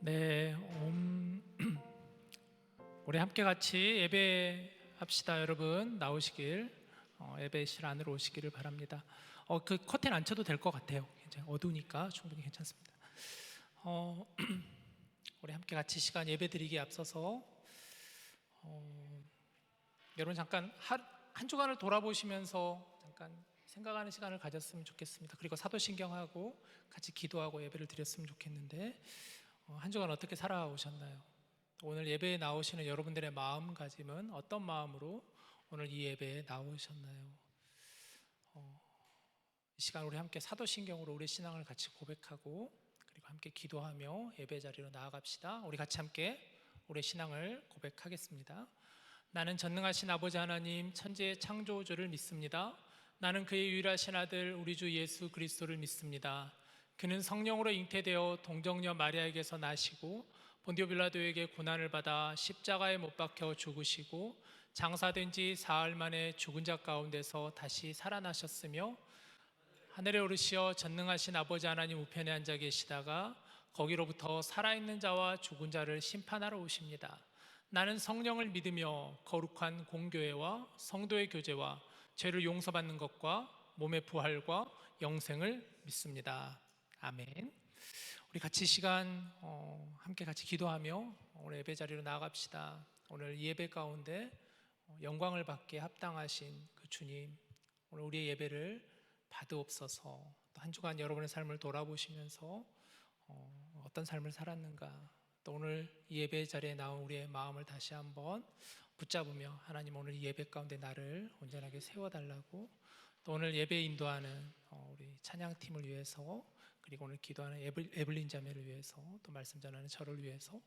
네, 우리 함께 같이 예배합시다. 여러분 나오시길, 예배실 안으로 오시기를 바랍니다. 그 커튼 안 쳐도 될 것 같아요. 굉장히 어두우니까 충분히 괜찮습니다. 우리 함께 같이 시간 예배드리기에 앞서서 여러분 잠깐 한 주간을 돌아보시면서 잠깐 생각하는 시간을 가졌으면 좋겠습니다. 그리고 사도신경하고 같이 기도하고 예배를 드렸으면 좋겠는데, 한 주간 어떻게 살아오셨나요? 오늘 예배에 나오시는 여러분들의 마음가짐은 어떤 마음으로 오늘 이 예배에 나오셨나요? 이 시간 우리 함께 사도신경으로 우리 신앙을 같이 고백하고 그리고 함께 기도하며 예배 자리로 나아갑시다. 우리 같이 함께 우리 신앙을 고백하겠습니다. 나는 전능하신 아버지 하나님 천지의 창조주를 믿습니다. 나는 그의 유일하신 아들 우리 주 예수 그리스도를 믿습니다. 그는 성령으로 잉태되어 동정녀 마리아에게서 나시고 본디오 빌라도에게 고난을 받아 십자가에 못 박혀 죽으시고 장사된 지 사흘 만에 죽은 자 가운데서 다시 살아나셨으며 하늘에 오르시어 전능하신 아버지 하나님 우편에 앉아 계시다가 거기로부터 살아있는 자와 죽은 자를 심판하러 오십니다. 나는 성령을 믿으며 거룩한 공교회와 성도의 교제와 죄를 용서받는 것과 몸의 부활과 영생을 믿습니다. 아멘. 우리 같이 시간 함께 같이 기도하며 오늘 예배 자리로 나아갑시다. 오늘 예배 가운데 영광을 받게 합당하신 그 주님, 오늘 우리의 예배를 받으옵소서. 또 한 주간 여러분의 삶을 돌아보시면서 어떤 삶을 살았는가, 또 오늘 이 예배 자리에 나온 우리의 마음을 다시 한번 붙잡으며 하나님 오늘 이 예배 가운데 나를 온전하게 세워달라고, 또 오늘 예배 인도하는 우리 찬양팀을 위해서, 그리고 오늘 기도하는 에블린 자매를 위해서, 또 말씀 전하는 저를 위해서,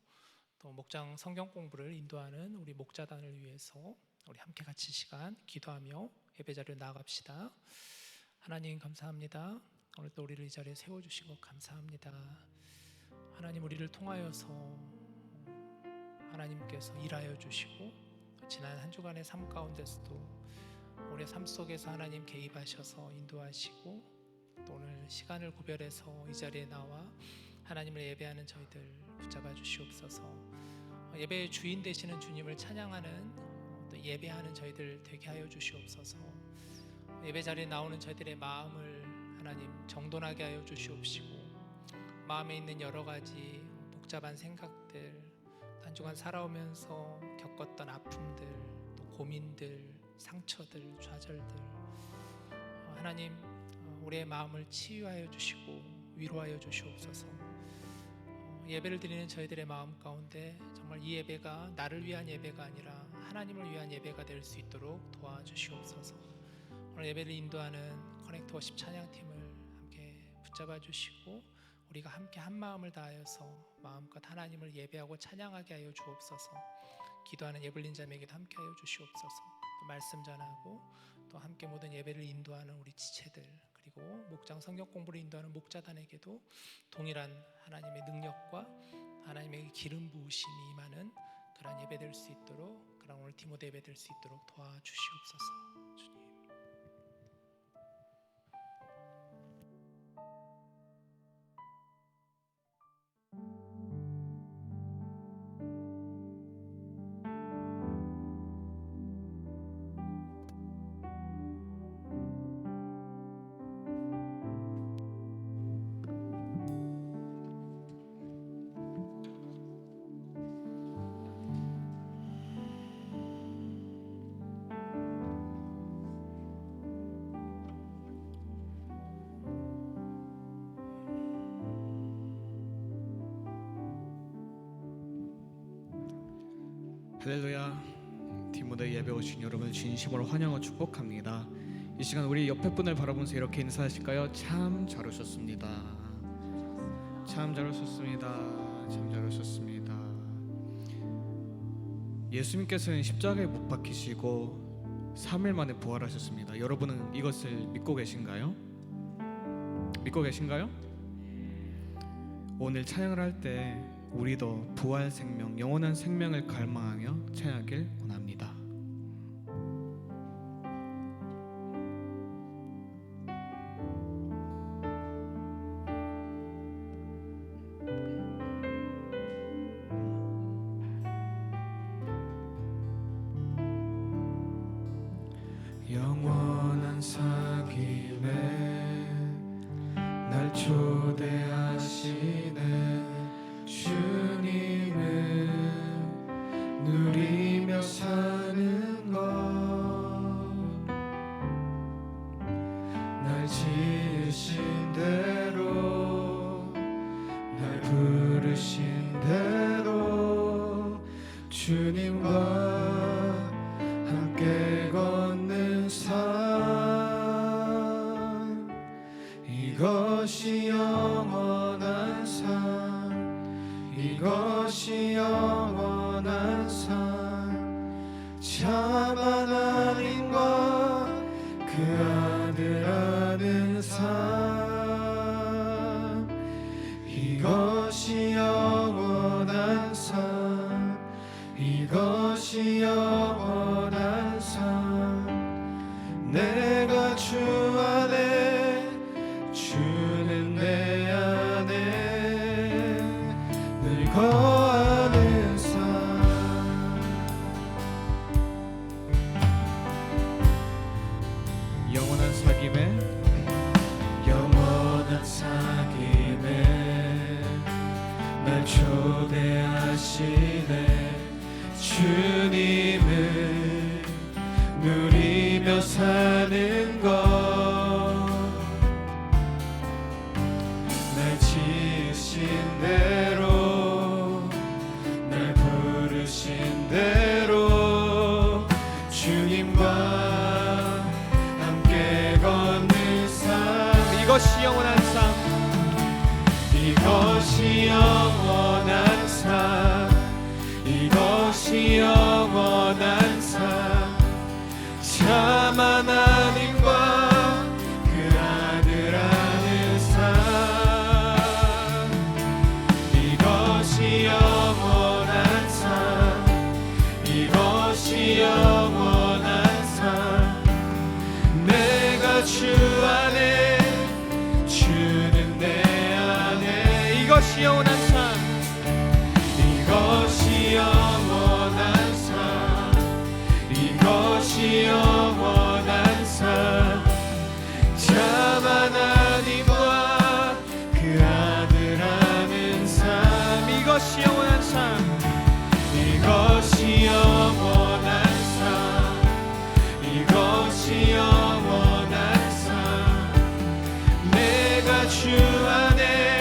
또 목장 성경 공부를 인도하는 우리 목자단을 위해서 우리 함께 같이 시간 기도하며 예배 자리로 나아갑시다. 하나님 감사합니다. 오늘 또 우리를 이 자리에 세워주시고 감사합니다. 하나님 우리를 통하여서 하나님께서 일하여 주시고 지난 한 주간의 삶 가운데서도 우리의 삶 속에서 하나님 개입하셔서 인도하시고 또 오늘 시간을 구별해서 이 자리에 나와 하나님을 예배하는 저희들 붙잡아 주시옵소서. 예배의 주인 되시는 주님을 찬양하는 또 예배하는 저희들 되게 하여 주시옵소서. 예배 자리에 나오는 저희들의 마음을 하나님 정돈하게 하여 주시옵시고, 마음에 있는 여러 가지 복잡한 생각들, 한 주간 살아오면서 겪었던 아픔들, 또 고민들, 상처들, 좌절들, 하나님 우리의 마음을 치유하여 주시고 위로하여 주시옵소서. 예배를 드리는 저희들의 마음 가운데 정말 이 예배가 나를 위한 예배가 아니라 하나님을 위한 예배가 될 수 있도록 도와주시옵소서. 오늘 예배를 인도하는 커넥트 워십 찬양팀을 함께 붙잡아 주시고 우리가 함께 한 마음을 다하여서 마음껏 하나님을 예배하고 찬양하게 하여 주옵소서. 기도하는 예블린 자매에게도 함께 하여 주시옵소서. 또 말씀 전하고 또 함께 모든 예배를 인도하는 우리 지체들, 그리고 목장 성경 공부를 인도하는 목자단에게도 동일한 하나님의 능력과 하나님의 기름 부으심이 임하는 그런 예배 될 수 있도록, 그런 오늘 디모데 예배 될 수 있도록 도와주시옵소서. 주님. 할렐루야. 디모데 예배 오신 여러분을 진심으로 환영하고 축복합니다. 이 시간 우리 옆에 분을 바라보면서 이렇게 인사하실까요? 참 잘 오셨습니다. 참 잘 오셨습니다. 참 잘 오셨습니다. 예수님께서는 십자가에 못 박히시고 3일 만에 부활하셨습니다. 여러분은 이것을 믿고 계신가요? 믿고 계신가요? 오늘 찬양을 할 때 우리도 부활 생명, 영원한 생명을 갈망하며 찬양하길 원합니다. 영원한 사귐에 날 초대하시네. 주님을 누리며 사는 것, 날 지으신 대로, 날 부르신 대로 주님과 함께 걷는 삶, 이것이 영원한 삶, 이것이 영원한 삶. 참 하나님과 그 아들 아는 삶, 이것이 영원한 삶, 이것이 영원한 삶. 내가 주 안에, 주는 내 안에 늘 거하는 삶. 영원한 사귐에, 영원한 사귐에 날 초대하시네. 주님을 누리며 사는 것, 날 지으신 대로, 날 부르신 대로 주님과 함께 걷는 삶, 이것이 영원한 삶, 이것이 영원한 삶, 이것이 영원한 삶. 참 하나님과 그 아들 아는 삶, 이것이 영원한 삶, 이것이 영원한 삶. 내가 주 안에, 주는 내 안에, 이것이 영원한 삶, 이것이 영원한 삶, 이것이 영원한 삶. 참 하나님과 그 아들 아는 삶, 이것이 영원한 삶, 이것이 영원한 삶, 이것이 영원한 삶. 내가 주 안에,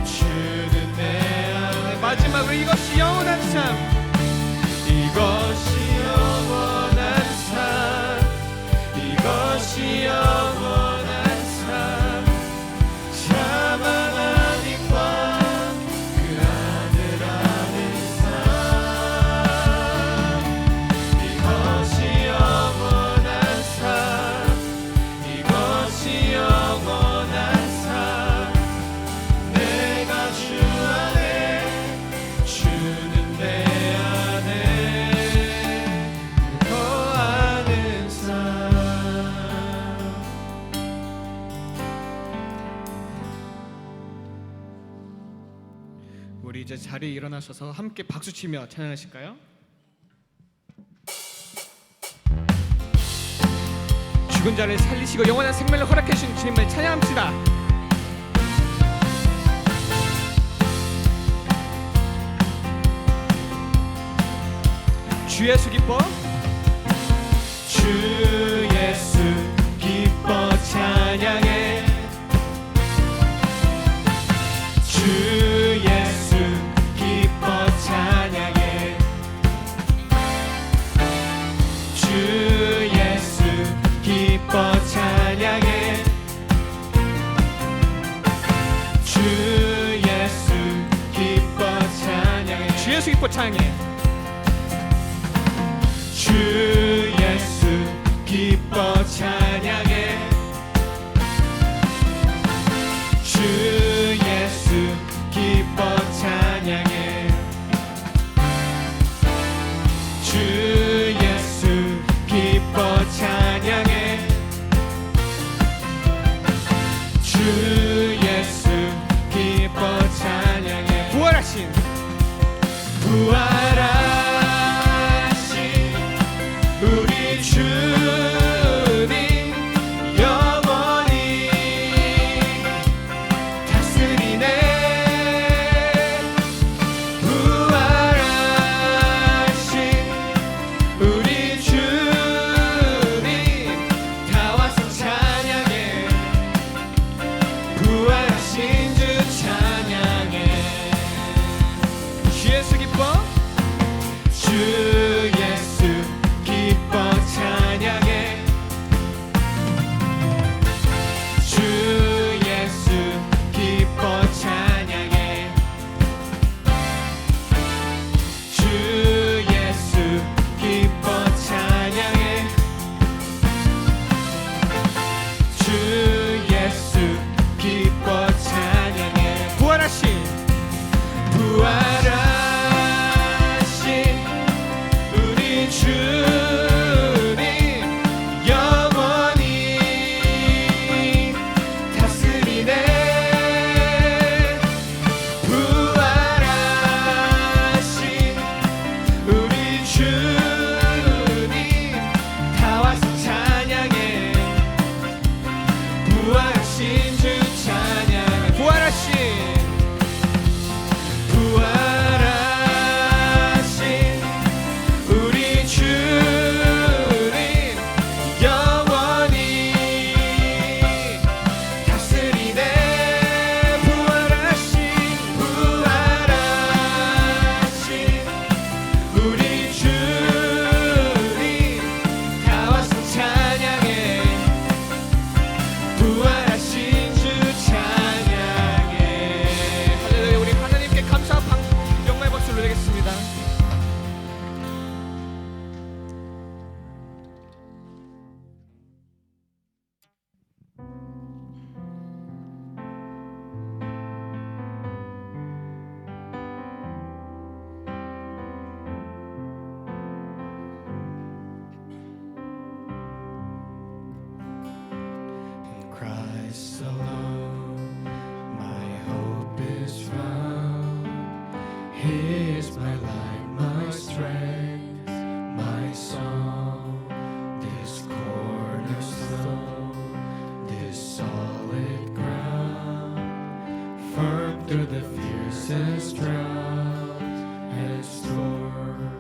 주는 내 안에. 마지막으로 이것이 영원한 삶, 이것이 영원한 삶, 이것이 영원한 삶. 참 하나님과 그 아들 아는 삶, 이것이 영원한 삶, 이것이 영원한 삶. 내가 주 안에, 주는 내 안에 거하는 삶. 우리 이제 자리에 일어나셔서 함께 박수치며 찬양하실까요? 죽은 자를 살리시고 영원한 생명을 허락해 주신 주님을 찬양합시다. 주 예수 기뻐, 주 예수 기뻐 찬양해, 주 예수 기뻐 찬양해, 주 예수 기뻐 찬양해, 주 예수 기뻐 찬양해, 주 예수 기뻐 찬양해, 주 예수 기뻐 찬양해, 주 예수 기뻐 찬양해, 주 예수 기뻐 찬양해, 주 예수 기뻐 찬양해. 부활하신 우리 주 He is my light, my strength, my song, this cornerstone, this solid ground, firm through the fiercest drought and storm.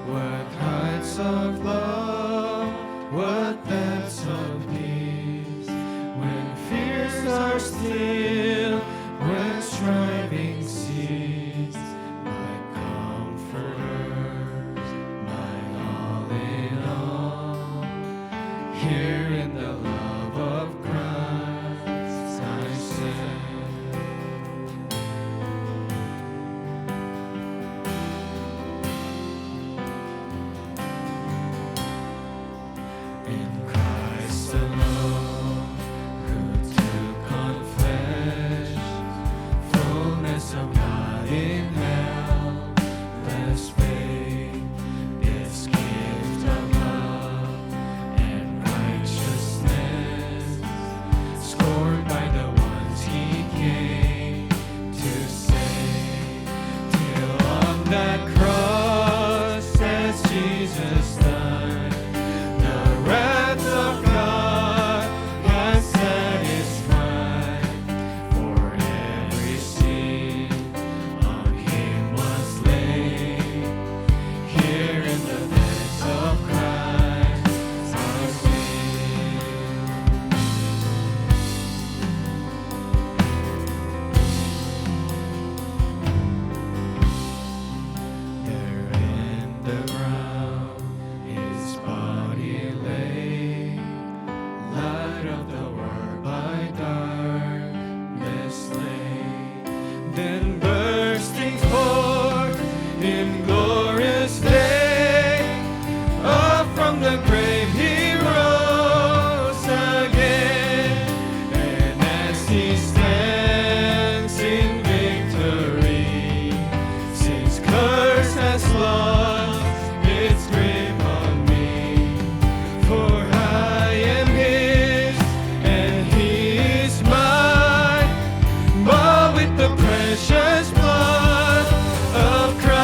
What heights of love, what depths of peace, when fears are still, when striving cease, my comforter, my all in all. Here in the love of Christ I stand. In Christ alone, who took on flesh, fullness of God in helpless faith, this gift of love and righteousness, scorned by the ones He came to save, till on that cross as Jesus died, the wrath of God has satisfied. For every sin on Him was laid. Here in the beds of Christ I stand. There in the ground His body lay, light of the world by darkness slain. Then bursting forth in glorious day, up from the grave He rose again. And as He stands in victory, sin's curse has lost its grip on me. For I am His and He is mine, bought with the precious blood of Christ.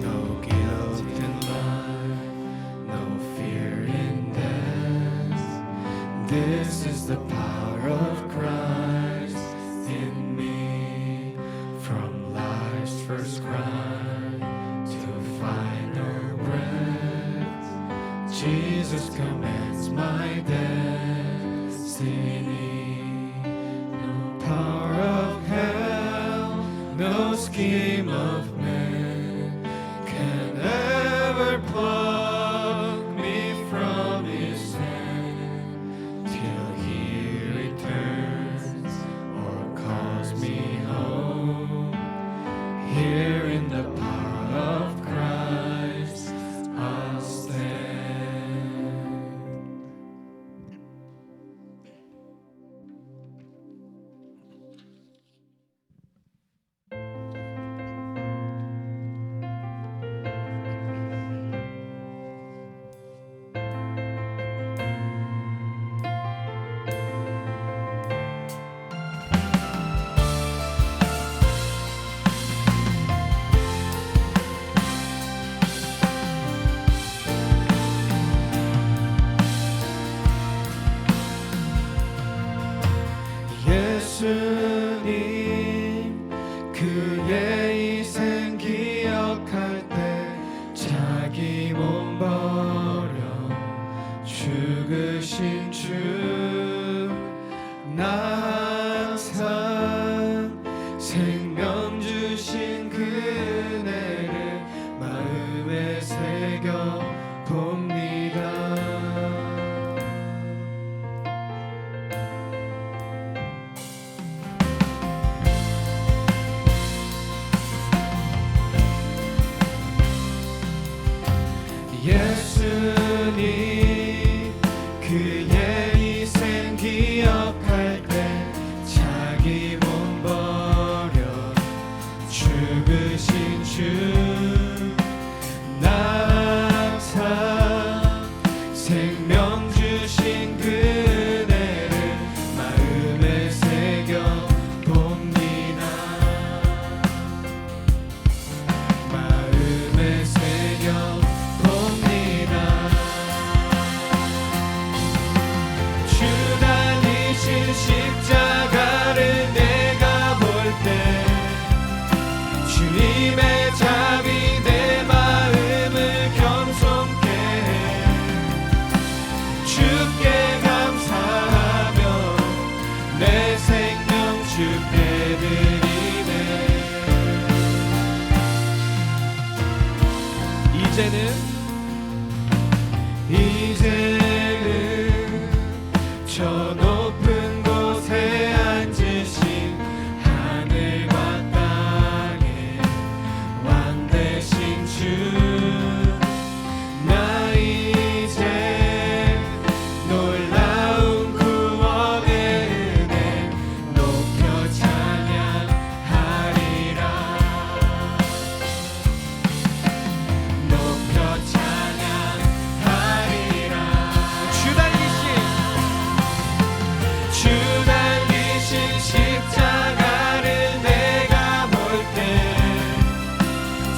No guilt in life, no fear in death. This is the power of Christ in me. From life's first cry to final breath, Jesus commands my destiny. No power of hell, no scheme of man can ever pluck me from His hand, till He returns or calls me home. Here in the power of Christ I'll stand.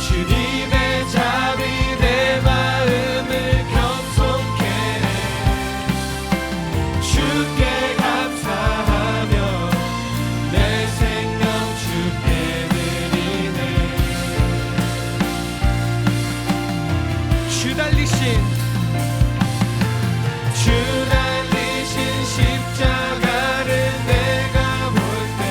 주님의 자비 내 마음을 겸손케 해 주께 감사하며 내 생명 주께 드리네. 주 달리신 십자가를 내가 볼 때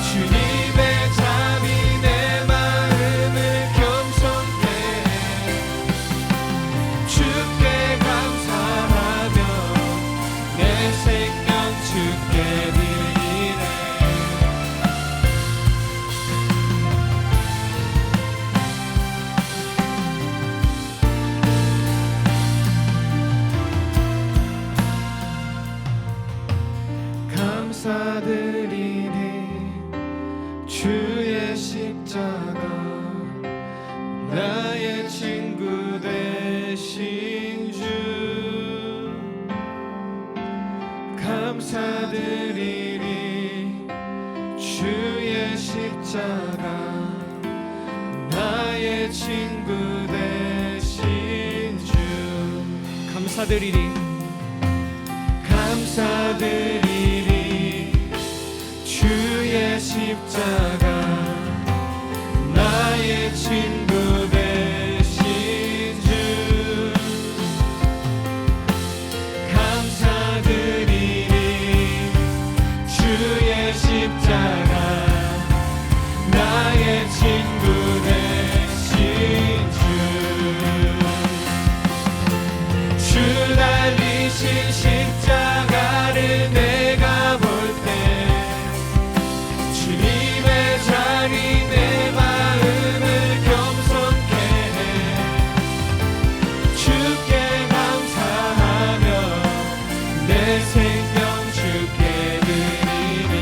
주님의 자비 내 마음을 겸손케 해 주께 감사하며 내 생명 주께 드리네. 감사드리니 주의 십자가 나의 친구 되신 주. 감사드리니 주의 십자가 나의 친구 되신 주. 감사드리니 감사드리니 주의 십자가 나의 친구 되신 주. 감사드리니 주의 십자가 나의 친구 되신 주. 주 달리신 십자가를 내가 볼 때 주님의 자리 내 마음을 겸손케 해 주께 감사하며 내 생명 주께 드리네.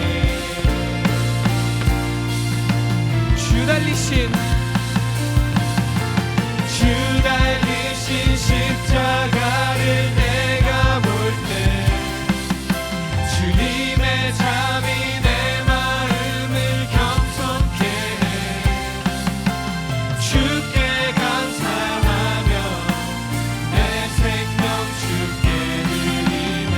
주 달리신 십자가를 내가 볼 때 주님의 자비 내 마음을 겸손케 해 주께 감사하며 내 생명 주께 드리네.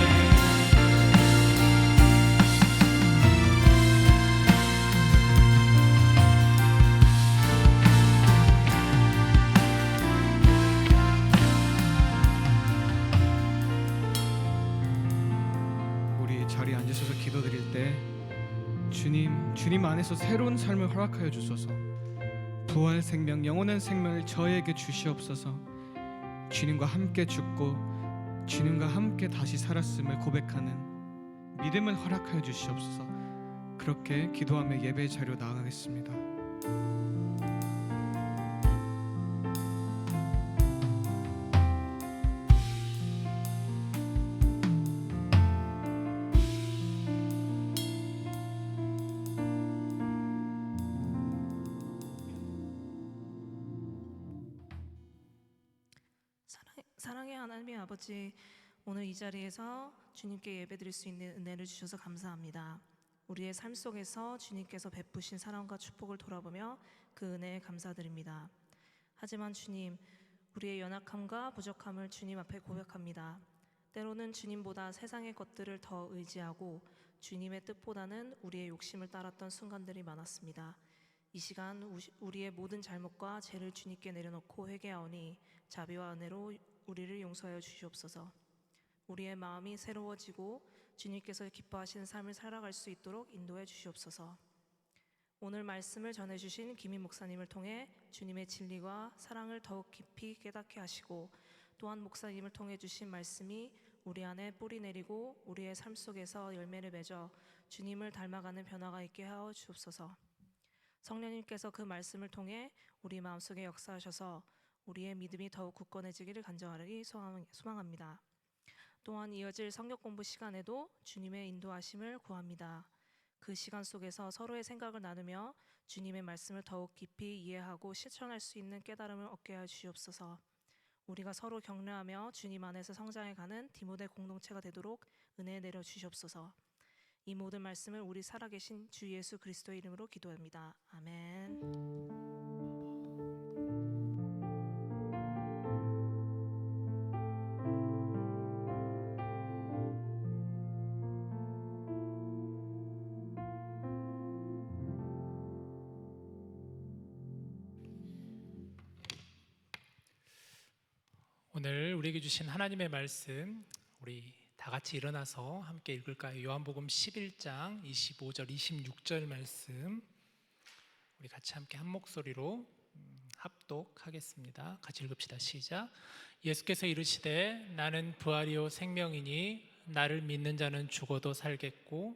우리 자리에 앉으셔서 기도드릴 때 주님 안에서 새로운 삶을 허락하여 주소서. 부활 생명, 영원한 생명을 저에게 주시옵소서. 주님과 함께 죽고 주님과 함께 다시 살았음을 고백하는 믿음을 허락하여 주시옵소서. 그렇게 기도하며 예배 자리로 나아가겠습니다. 사랑의 하나님의 아버지, 오늘 이 자리에서 주님께 예배드릴 수 있는 은혜를 주셔서 감사합니다. 우리의 삶 속에서 주님께서 베푸신 사랑과 축복을 돌아보며 그 은혜에 감사드립니다. 하지만 주님, 우리의 연약함과 부족함을 주님 앞에 고백합니다. 때로는 주님보다 세상의 것들을 더 의지하고 주님의 뜻보다는 우리의 욕심을 따랐던 순간들이 많았습니다. 이 시간 우리의 모든 잘못과 죄를 주님께 내려놓고 회개하오니 자비와 은혜로 우리를 용서하여 주시옵소서. 우리의 마음이 새로워지고 주님께서 기뻐하시는 삶을 살아갈 수 있도록 인도해 주시옵소서. 오늘 말씀을 전해주신 김인 목사님을 통해 주님의 진리와 사랑을 더욱 깊이 깨닫게 하시고, 또한 목사님을 통해 주신 말씀이 우리 안에 뿌리 내리고 우리의 삶 속에서 열매를 맺어 주님을 닮아가는 변화가 있게 하여 주옵소서. 성령님께서 그 말씀을 통해 우리 마음속에 역사하셔서 우리의 믿음이 더욱 굳건해지기를 간절히 소망합니다. 또한 이어질 성경 공부 시간에도 주님의 인도하심을 구합니다. 그 시간 속에서 서로의 생각을 나누며 주님의 말씀을 더욱 깊이 이해하고 실천할 수 있는 깨달음을 얻게 하여 주시옵소서. 우리가 서로 격려하며 주님 안에서 성장해가는 디모데 공동체가 되도록 은혜 내려 주시옵소서. 이 모든 말씀을 우리 살아계신 주 예수 그리스도의 이름으로 기도합니다. 아멘. 오늘 우리에게 주신 하나님의 말씀 우리 다 같이 일어나서 함께 읽을까요? 요한복음 11장 25절 26절 말씀 우리 같이 함께 한 목소리로 합독하겠습니다. 같이 읽읍시다. 시작. 예수께서 이르시되 나는 부활이요 생명이니 나를 믿는 자는 죽어도 살겠고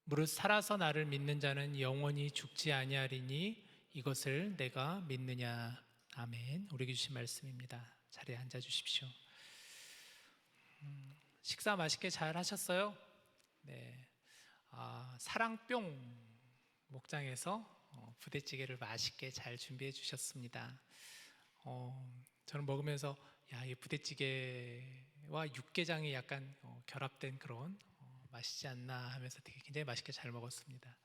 무릇 살아서 나를 믿는 자는 영원히 죽지 아니하리니 이것을 내가 믿느냐. 아멘. 우리에게 주신 말씀입니다. 자리에 앉아 주십시오. 식사 맛있게 잘 하셨어요? 네. 사랑뿅 목장에서 부대찌개를 맛있게 잘 준비해 주셨습니다. 저는 먹으면서 이 부대찌개와 육개장이 약간 결합된 그런 맛이지 않나 하면서 되게 굉장히 맛있게 잘 먹었습니다.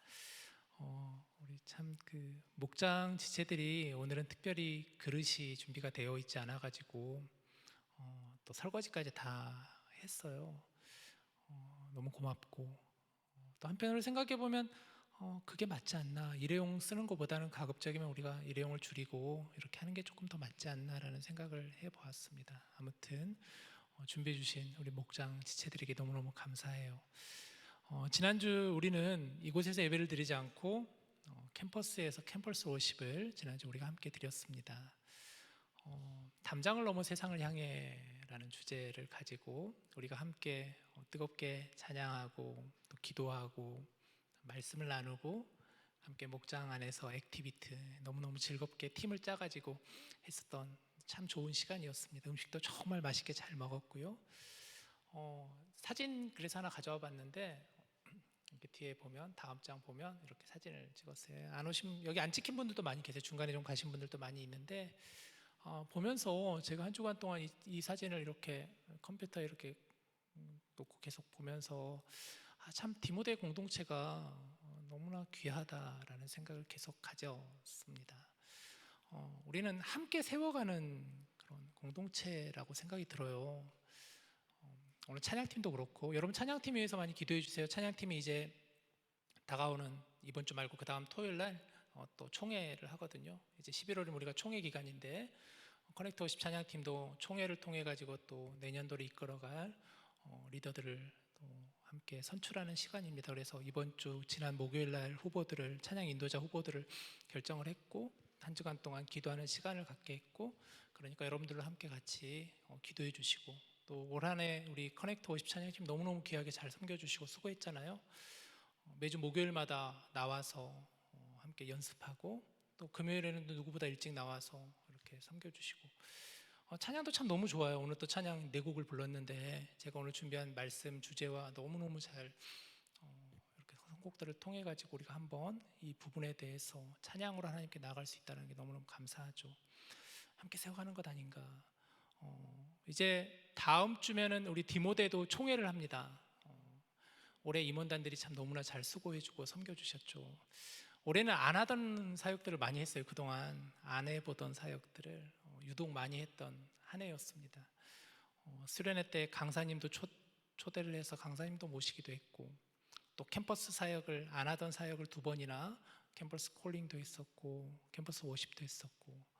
우리 참 그 목장 지체들이 오늘은 특별히 그릇이 준비가 되어 있지 않아 가지고 또 설거지까지 다 했어요. 너무 고맙고 또 한편으로 생각해 보면 그게 맞지 않나, 일회용 쓰는 것보다는 가급적이면 우리가 일회용을 줄이고 이렇게 하는 게 조금 더 맞지 않나라는 생각을 해보았습니다. 아무튼 준비해 주신 우리 목장 지체들에게 너무너무 감사해요. 지난주 우리는 이곳에서 예배를 드리지 않고 캠퍼스에서 캠퍼스 워십을 지난주 우리가 함께 드렸습니다. 담장을 넘어 세상을 향해라는 주제를 가지고 우리가 함께 뜨겁게 찬양하고 또 기도하고 말씀을 나누고 함께 목장 안에서 액티비티 너무너무 즐겁게 팀을 짜가지고 했었던 참 좋은 시간이었습니다. 음식도 정말 맛있게 잘 먹었고요. 사진 그래서 하나 가져와 봤는데 이렇게 뒤에 보면 다음 장 보면 이렇게 사진을 찍었어요. 안 오신 여기 안 찍힌 분들도 많이 계세요. 중간에 좀 가신 분들도 많이 있는데 보면서 제가 한 주간 동안 이 사진을 이렇게 컴퓨터에 이렇게 놓고 계속 보면서 참 디모데 공동체가 너무나 귀하다라는 생각을 계속 가졌습니다. 우리는 함께 세워가는 그런 공동체라고 생각이 들어요. 오늘 찬양팀도 그렇고 여러분 찬양팀 위해서 많이 기도해 주세요. 찬양팀이 이제 다가오는 이번 주 말고 그 다음 토요일 날 또 총회를 하거든요. 이제 11월이면 우리가 총회 기간인데 커넥트 워십 찬양팀도 총회를 통해 가지고 또 내년도를 이끌어갈 리더들을 또 함께 선출하는 시간입니다. 그래서 이번 주 지난 목요일 날 후보들을 찬양 인도자 후보들을 결정을 했고 한 주간 동안 기도하는 시간을 갖게 했고 그러니까 여러분들과 함께 같이 기도해 주시고 또 올 한 해 우리 커넥트 워십 찬양팀 너무너무 귀하게 잘 섬겨주시고 수고했잖아요. 매주 목요일마다 나와서 함께 연습하고 또 금요일에는 누구보다 일찍 나와서 이렇게 섬겨주시고 찬양도 참 너무 좋아요. 오늘 또 찬양 4곡을 불렀는데 제가 오늘 준비한 말씀 주제와 너무너무 잘 이렇게 선곡들을 통해 가지고 우리가 한번 이 부분에 대해서 찬양으로 하나님께 나아갈 수 있다는 게 너무너무 감사하죠. 함께 세워가는 것 아닌가. 이제 다음 주면은 우리 디모데도 총회를 합니다. 올해 임원단들이 참 너무나 잘 수고해주고 섬겨주셨죠. 올해는 안 하던 사역들을 많이 했어요. 그동안 안 해보던 사역들을 유독 많이 했던 한 해였습니다. 수련회 때 강사님도 초대를 해서 강사님도 모시기도 했고 또 캠퍼스 사역을 안 하던 사역을 2번이나 캠퍼스 콜링도 했었고 캠퍼스 워십도 했었고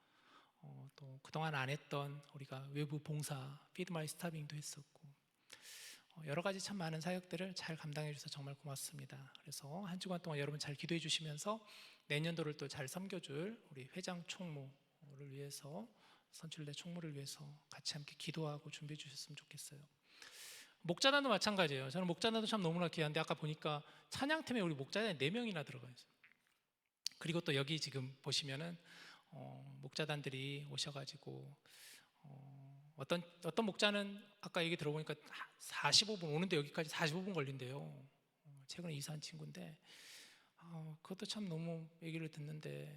또 그동안 안 했던 우리가 외부 봉사 피드 마이 스타빙도 했었고 여러 가지 참 많은 사역들을 잘 감당해 주셔서 정말 고맙습니다. 그래서 한 주간 동안 여러분 잘 기도해 주시면서 내년도를 또 잘 섬겨줄 우리 회장 총무를 위해서 선출대 총무를 위해서 같이 함께 기도하고 준비해 주셨으면 좋겠어요. 목자단도 마찬가지예요. 저는 목자단도 참 너무나 귀한데 아까 보니까 찬양팀에 우리 목자단이 4명이나 들어가 있어요. 그리고 또 여기 지금 보시면은 목자단들이 오셔가지고 어떤 목자는 아까 얘기 들어보니까 45분 오는데 여기까지 45분 걸린대요. 최근에 이사한 친구인데 그것도 참 너무 얘기를 듣는데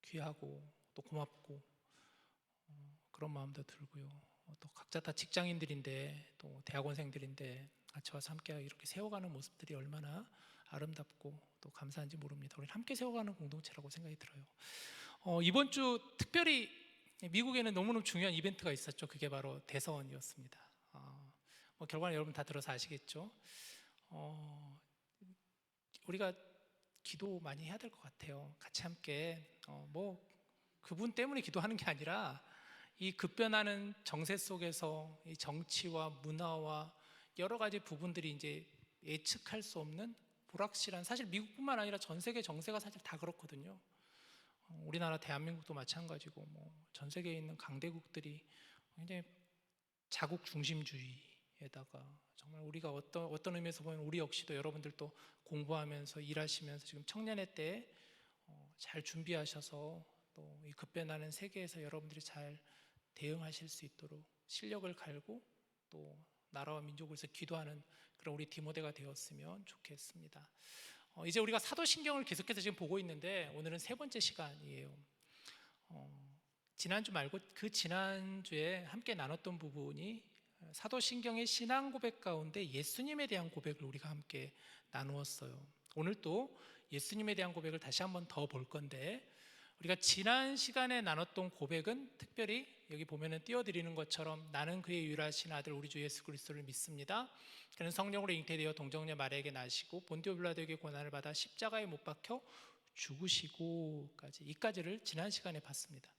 귀하고 또 고맙고 그런 마음도 들고요. 또 각자 다 직장인들인데 또 대학원생들인데 같이 와서 함께 이렇게 세워가는 모습들이 얼마나 아름답고 또 감사한지 모릅니다. 우리는 함께 세워가는 공동체라고 생각이 들어요. 이번 주 특별히 미국에는 너무너무 중요한 이벤트가 있었죠. 그게 바로 대선이었습니다. 결과는 여러분 다 들어서 아시겠죠. 우리가 기도 많이 해야 될 것 같아요. 같이 함께 그분 때문에 기도하는 게 아니라 이 급변하는 정세 속에서 이 정치와 문화와 여러 가지 부분들이 이제 예측할 수 없는 불확실한, 사실 미국뿐만 아니라 전 세계 정세가 사실 다 그렇거든요. 우리나라 대한민국도 마찬가지고 전 세계에 있는 강대국들이 굉장히 자국 중심주의에다가 정말 우리가 어떤 의미에서 보면 우리 역시도 여러분들도 공부하면서 일하시면서 지금 청년의 때 잘 준비하셔서 또 이 급변하는 세계에서 여러분들이 잘 대응하실 수 있도록 실력을 갈고 또 나라와 민족을 위해서 기도하는 그런 우리 디모데가 되었으면 좋겠습니다. 이제 우리가 사도신경을 계속해서 지금 보고 있는데 오늘은 세 번째 시간이에요. 지난주 말고 그 지난주에 함께 나눴던 부분이 사도신경의 신앙 고백 가운데 예수님에 대한 고백을 우리가 함께 나누었어요. 오늘 또 예수님에 대한 고백을 다시 한번 더 볼 건데, 우리가 지난 시간에 나눴던 고백은 특별히 여기 보면은 띄워드리는 것처럼 나는 그의 유일하신 아들 우리 주 예수 그리스도를 믿습니다. 그는 성령으로 잉태되어 동정녀 마리아에게 나시고 본디오 빌라도에게 고난을 받아 십자가에 못 박혀 죽으시고까지, 이까지를 지난 시간에 봤습니다.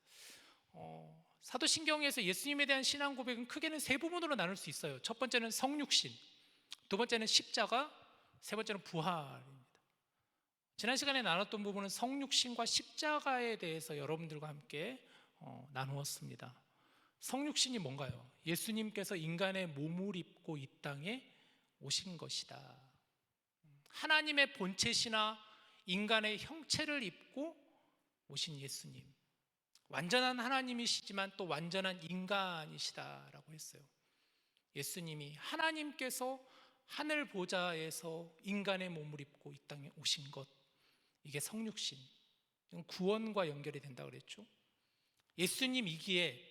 사도신경에서 예수님에 대한 신앙 고백은 크게는 세 부분으로 나눌 수 있어요. 첫 번째는 성육신, 두 번째는 십자가, 세 번째는 부활입니다. 지난 시간에 나눴던 부분은 성육신과 십자가에 대해서 여러분들과 함께 나누었습니다. 성육신이 뭔가요? 예수님께서 인간의 몸을 입고 이 땅에 오신 것이다. 하나님의 본체시나 인간의 형체를 입고 오신 예수님, 완전한 하나님이시지만 또 완전한 인간이시다라고 했어요. 예수님이 하나님께서 하늘 보좌에서 인간의 몸을 입고 이 땅에 오신 것, 이게 성육신, 구원과 연결이 된다 그랬죠. 예수님이기에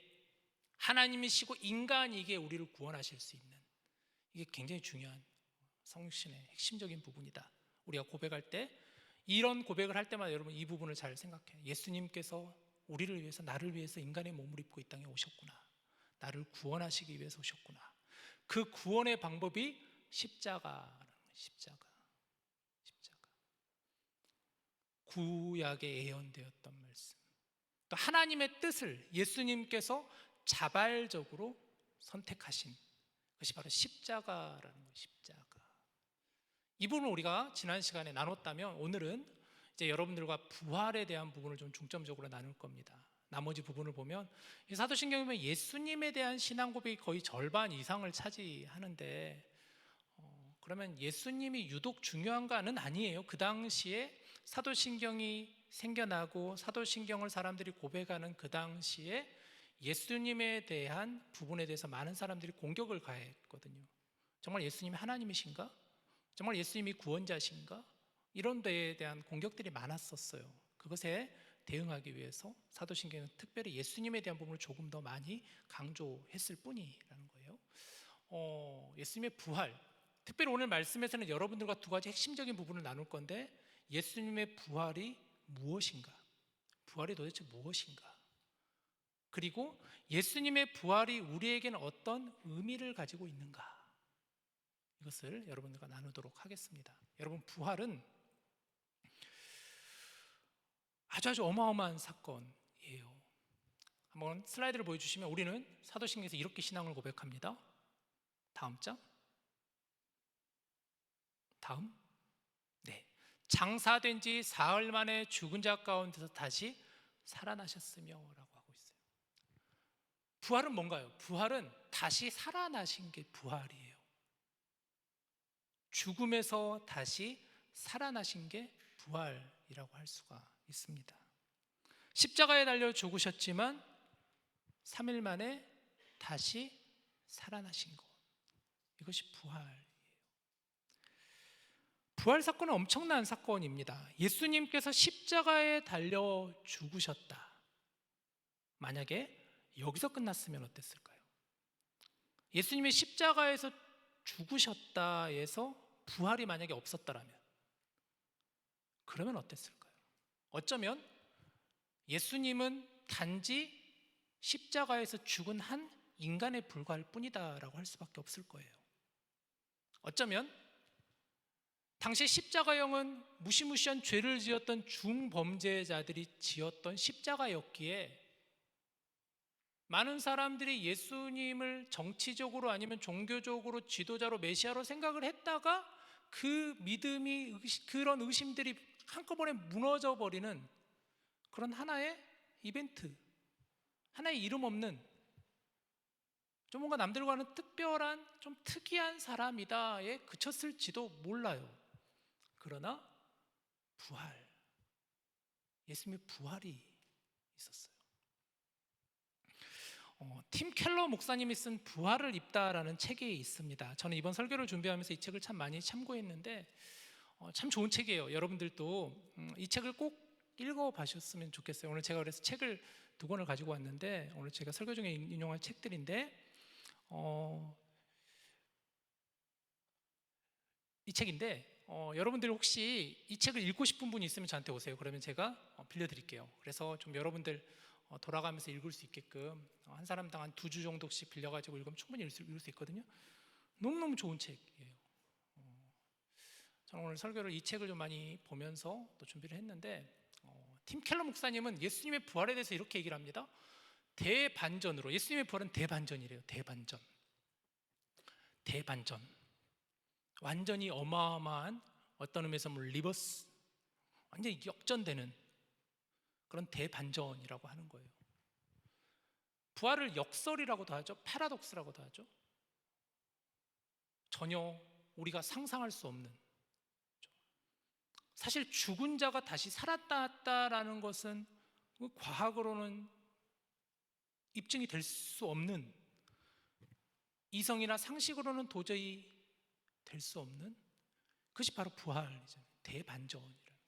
하나님이시고 인간이기에 우리를 구원하실 수 있는, 이게 굉장히 중요한 성육신의 핵심적인 부분이다. 우리가 고백할 때, 이런 고백을 할 때마다 여러분 이 부분을 잘 생각해요. 예수님께서 우리를 위해서, 나를 위해서 인간의 몸을 입고 이 땅에 오셨구나. 나를 구원하시기 위해서 오셨구나. 그 구원의 방법이 십자가라는 거예요. 십자가. 구약에 예언되었던 말씀, 또 하나님의 뜻을 예수님께서 자발적으로 선택하신 것이 바로 십자가라는 거예요. 십자가. 이 부분을 우리가 지난 시간에 나눴다면 오늘은 이제 여러분들과 부활에 대한 부분을 좀 중점적으로 나눌 겁니다. 나머지 부분을 보면 이 사도신경에 보면 예수님에 대한 신앙 고백이 거의 절반 이상을 차지하는데, 그러면 예수님이 유독 중요한가는 아니에요. 그 당시에 사도신경이 생겨나고 사도신경을 사람들이 고백하는 그 당시에 예수님에 대한 부분에 대해서 많은 사람들이 공격을 가했거든요. 정말 예수님이 하나님이신가? 정말 예수님이 구원자신가? 이런 데에 대한 공격들이 많았었어요. 그것에 대응하기 위해서 사도신경은 특별히 예수님에 대한 부분을 조금 더 많이 강조했을 뿐이라는 거예요. 예수님의 부활, 특별히 오늘 말씀에서는 여러분들과 두 가지 핵심적인 부분을 나눌 건데, 예수님의 부활이 무엇인가? 부활이 도대체 무엇인가? 그리고 예수님의 부활이 우리에게는 어떤 의미를 가지고 있는가? 이것을 여러분들과 나누도록 하겠습니다. 여러분, 부활은 아주 어마어마한 사건이에요. 한번 슬라이드를 보여주시면 우리는 사도신경에서 이렇게 신앙을 고백합니다. 다음 장. 다음. 네. 장사된 지 사흘 만에 죽은 자 가운데서 다시 살아나셨으며 라고 하고 있어요. 부활은 뭔가요? 부활은 다시 살아나신 게 부활이에요. 죽음에서 다시 살아나신 게 부활이라고 할 수가 있습니다. 십자가에 달려 죽으셨지만 3일 만에 다시 살아나신 것, 이것이 부활이에요. 부활 사건은 엄청난 사건입니다. 예수님께서 십자가에 달려 죽으셨다. 만약에 여기서 끝났으면 어땠을까요? 예수님이 십자가에서 죽으셨다 해서 부활이 만약에 없었더라면, 그러면 어땠을까요? 어쩌면 예수님은 단지 십자가에서 죽은 한 인간에 불과할 뿐이다라고 할 수밖에 없을 거예요. 어쩌면 당시 십자가형은 무시무시한 죄를 지었던 중범죄자들이 지었던 십자가였기에 많은 사람들이 예수님을 정치적으로 아니면 종교적으로 지도자로 메시아로 생각을 했다가 그 믿음이 그런 의심들이 한꺼번에 무너져 버리는 그런 하나의 이벤트, 하나의 이름 없는 좀 뭔가 남들과는 특별한 좀 특이한 사람이다에 그쳤을지도 몰라요. 그러나 부활, 예수님의 부활이 있었어요. 팀 켈러 목사님이 쓴 부활을 입다라는 책이 있습니다. 저는 이번 설교를 준비하면서 이 책을 참 많이 참고했는데 참 좋은 책이에요. 여러분들도 이 책을 꼭 읽어보셨으면 좋겠어요. 오늘 제가 그래서 책을 2권을 가지고 왔는데 오늘 제가 설교 중에 인용할 책들인데 이 책인데 여러분들 혹시 이 책을 읽고 싶은 분이 있으면 저한테 오세요. 그러면 제가 빌려드릴게요. 그래서 좀 여러분들 돌아가면서 읽을 수 있게끔 한 사람당 한 2주 정도씩 빌려가지고 읽으면 충분히 읽을 수 있거든요. 너무너무 좋은 책이에요. 저는 오늘 설교를 이 책을 좀 많이 보면서 또 준비를 했는데 팀 켈러 목사님은 예수님의 부활에 대해서 이렇게 얘기를 합니다. 대반전으로, 예수님의 부활은 대반전이래요. 대반전. 완전히 어마어마한, 어떤 의미에서 리버스, 완전히 역전되는 그런 대반전이라고 하는 거예요. 부활을 역설이라고도 하죠. 패러독스라고도 하죠. 전혀 우리가 상상할 수 없는, 사실 죽은 자가 다시 살았다라는 것은 과학으로는 입증이 될 수 없는, 이성이나 상식으로는 도저히 될 수 없는 그것이 바로 부활이죠. 대반전이라는.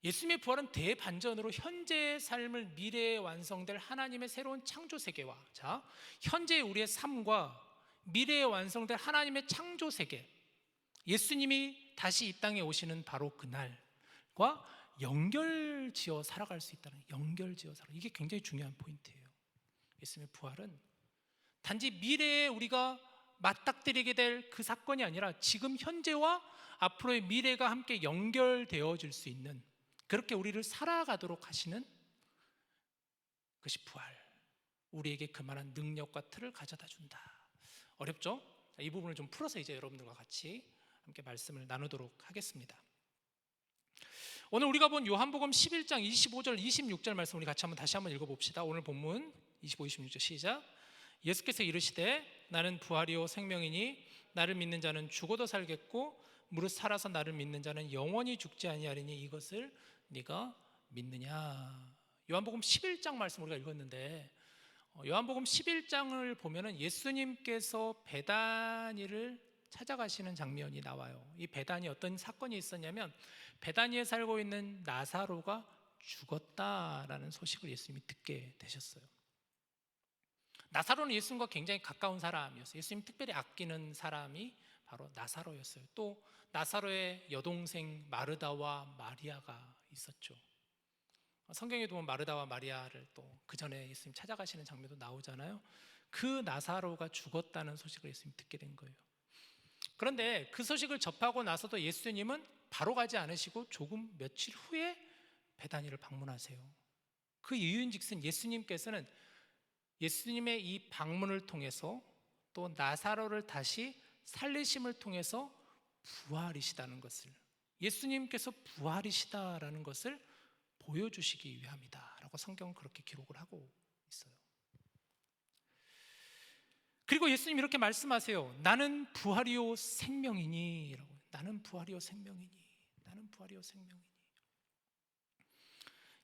예수님의 부활은 대반전으로 현재의 삶을 미래에 완성될 하나님의 새로운 창조 세계와, 자, 현재의 우리의 삶과 미래에 완성될 하나님의 창조 세계, 예수님이 다시 이 땅에 오시는 바로 그날과 연결지어 살아갈 수 있다는, 연결지어 살아, 이게 굉장히 중요한 포인트예요. 예수님의 부활은 단지 미래에 우리가 맞닥뜨리게 될 그 사건이 아니라 지금 현재와 앞으로의 미래가 함께 연결되어질 수 있는, 그렇게 우리를 살아가도록 하시는 그것이 부활, 우리에게 그만한 능력과 틀을 가져다 준다. 어렵죠? 이 부분을 좀 풀어서 이제 여러분들과 같이 함께 말씀을 나누도록 하겠습니다. 오늘 우리가 본 요한복음 11장 25절 26절 말씀 우리 같이 다시 한번 읽어봅시다. 오늘 본문 25, 26절 시작. 예수께서 이르시되 나는 부활이요 생명이니 나를 믿는 자는 죽어도 살겠고 무릇 살아서 나를 믿는 자는 영원히 죽지 아니하리니 이것을 네가 믿느냐. 요한복음 11장 말씀 우리가 읽었는데 요한복음 11장을 보면은 예수님께서 베다니를 찾아가시는 장면이 나와요. 이 베다니 어떤 사건이 있었냐면 베다니에 살고 있는 나사로가 죽었다라는 소식을 예수님이 듣게 되셨어요. 나사로는 예수님과 굉장히 가까운 사람이었어요. 예수님 특별히 아끼는 사람이 바로 나사로였어요. 또 나사로의 여동생 마르다와 마리아가 있었죠. 성경에 보면 마르다와 마리아를 또 그 전에 예수님 찾아가시는 장면도 나오잖아요. 그 나사로가 죽었다는 소식을 예수님 듣게 된 거예요. 그런데 그 소식을 접하고 나서도 예수님은 바로 가지 않으시고 조금 며칠 후에 베다니를 방문하세요. 그 이유인즉슨 예수님께서는 예수님의 이 방문을 통해서 또 나사로를 다시 살리심을 통해서 부활이시다는 것을, 예수님께서 부활이시다라는 것을 보여주시기 위함이다 라고 성경은 그렇게 기록을 하고 있어요. 그리고 예수님 이렇게 말씀하세요. 나는 부활이요 생명이니 라고. 나는 부활이요 생명이니, 나는 부활이요 생명이니.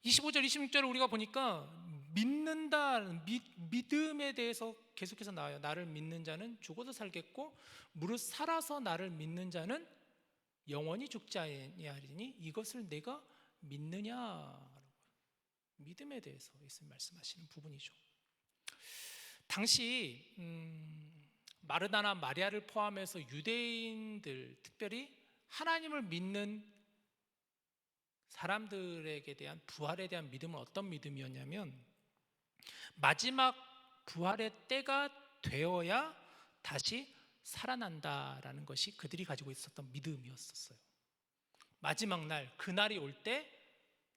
25절 26절을 우리가 보니까 믿는다, 믿음에 대해서 계속해서 나와요. 나를 믿는 자는 죽어도 살겠고 무릇 살아서 나를 믿는 자는 영원히 죽지 아니하리니 이것을 내가 믿느냐. 믿음에 대해서 예수님 말씀하시는 부분이죠. 당시 마르다나 마리아를 포함해서 유대인들, 특별히 하나님을 믿는 사람들에게 대한 부활에 대한 믿음은 어떤 믿음이었냐면 마지막 부활의 때가 되어야 다시 살아난다라는 것이 그들이 가지고 있었던 믿음이었어요. 마지막 날, 그날이 올 때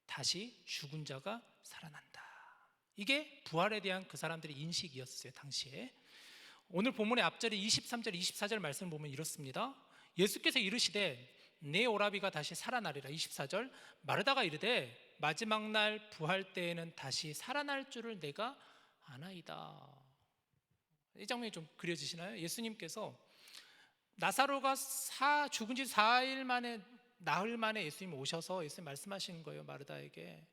다시 죽은 자가 살아난다. 이게 부활에 대한 그 사람들의 인식이었어요, 당시에. 오늘 본문의 앞절이 23절, 24절 말씀을 보면 이렇습니다. 예수께서 이르시되 내 오라비가 다시 살아나리라. 24절, 마르다가 이르되 마지막 날 부활 때에는 다시 살아날 줄을 내가 아나이다. 이 장면이 좀 그려지시나요? 예수님께서 나사로가 죽은 지 4일 만에, 나흘 만에 예수님 오셔서 예수님 말씀하시는 거예요, 마르다에게.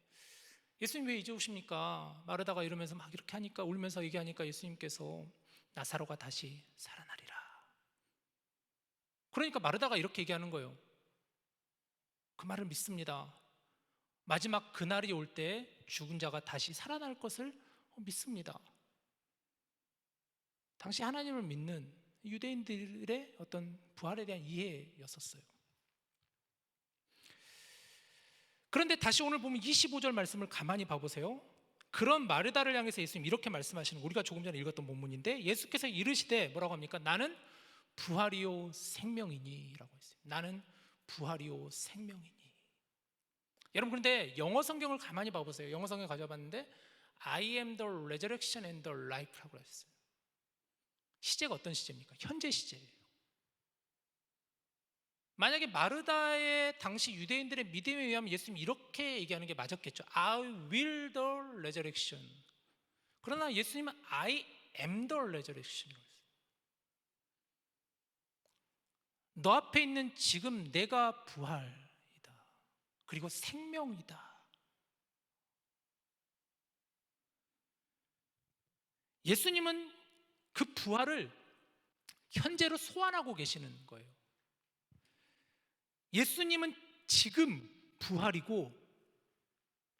예수님 왜 이제 오십니까? 마르다가 이러면서 막 이렇게 하니까, 울면서 얘기하니까 예수님께서 나사로가 다시 살아나리라. 그러니까 마르다가 이렇게 얘기하는 거예요. 그 말을 믿습니다. 마지막 그날이 올 때 죽은 자가 다시 살아날 것을 믿습니다. 당시 하나님을 믿는 유대인들의 어떤 부활에 대한 이해였었어요. 그런데 다시 오늘 보면 25절 말씀을 가만히 봐보세요. 그런 마르다를 향해서 예수님 이렇게 말씀하시는 거, 우리가 조금 전에 읽었던 본문인데, 예수께서 이르시되 뭐라고 합니까? 나는 부활이요 생명이니 라고 했어요. 나는 부활이요 생명이니. 여러분, 그런데 영어 성경을 가만히 봐보세요. 영어 성경 가져봤는데 I am the resurrection and the life라고 했어요. 시제가 어떤 시제입니까? 현재 시제예요. 만약에 마르다의 당시 유대인들의 믿음에 의하면 예수님이 이렇게 얘기하는 게 맞았겠죠. I will the resurrection. 그러나 예수님은 I am the resurrection. 너 앞에 있는 지금 내가 부활이다. 그리고 생명이다. 예수님은 그 부활을 현재로 소환하고 계시는 거예요. 예수님은 지금 부활이고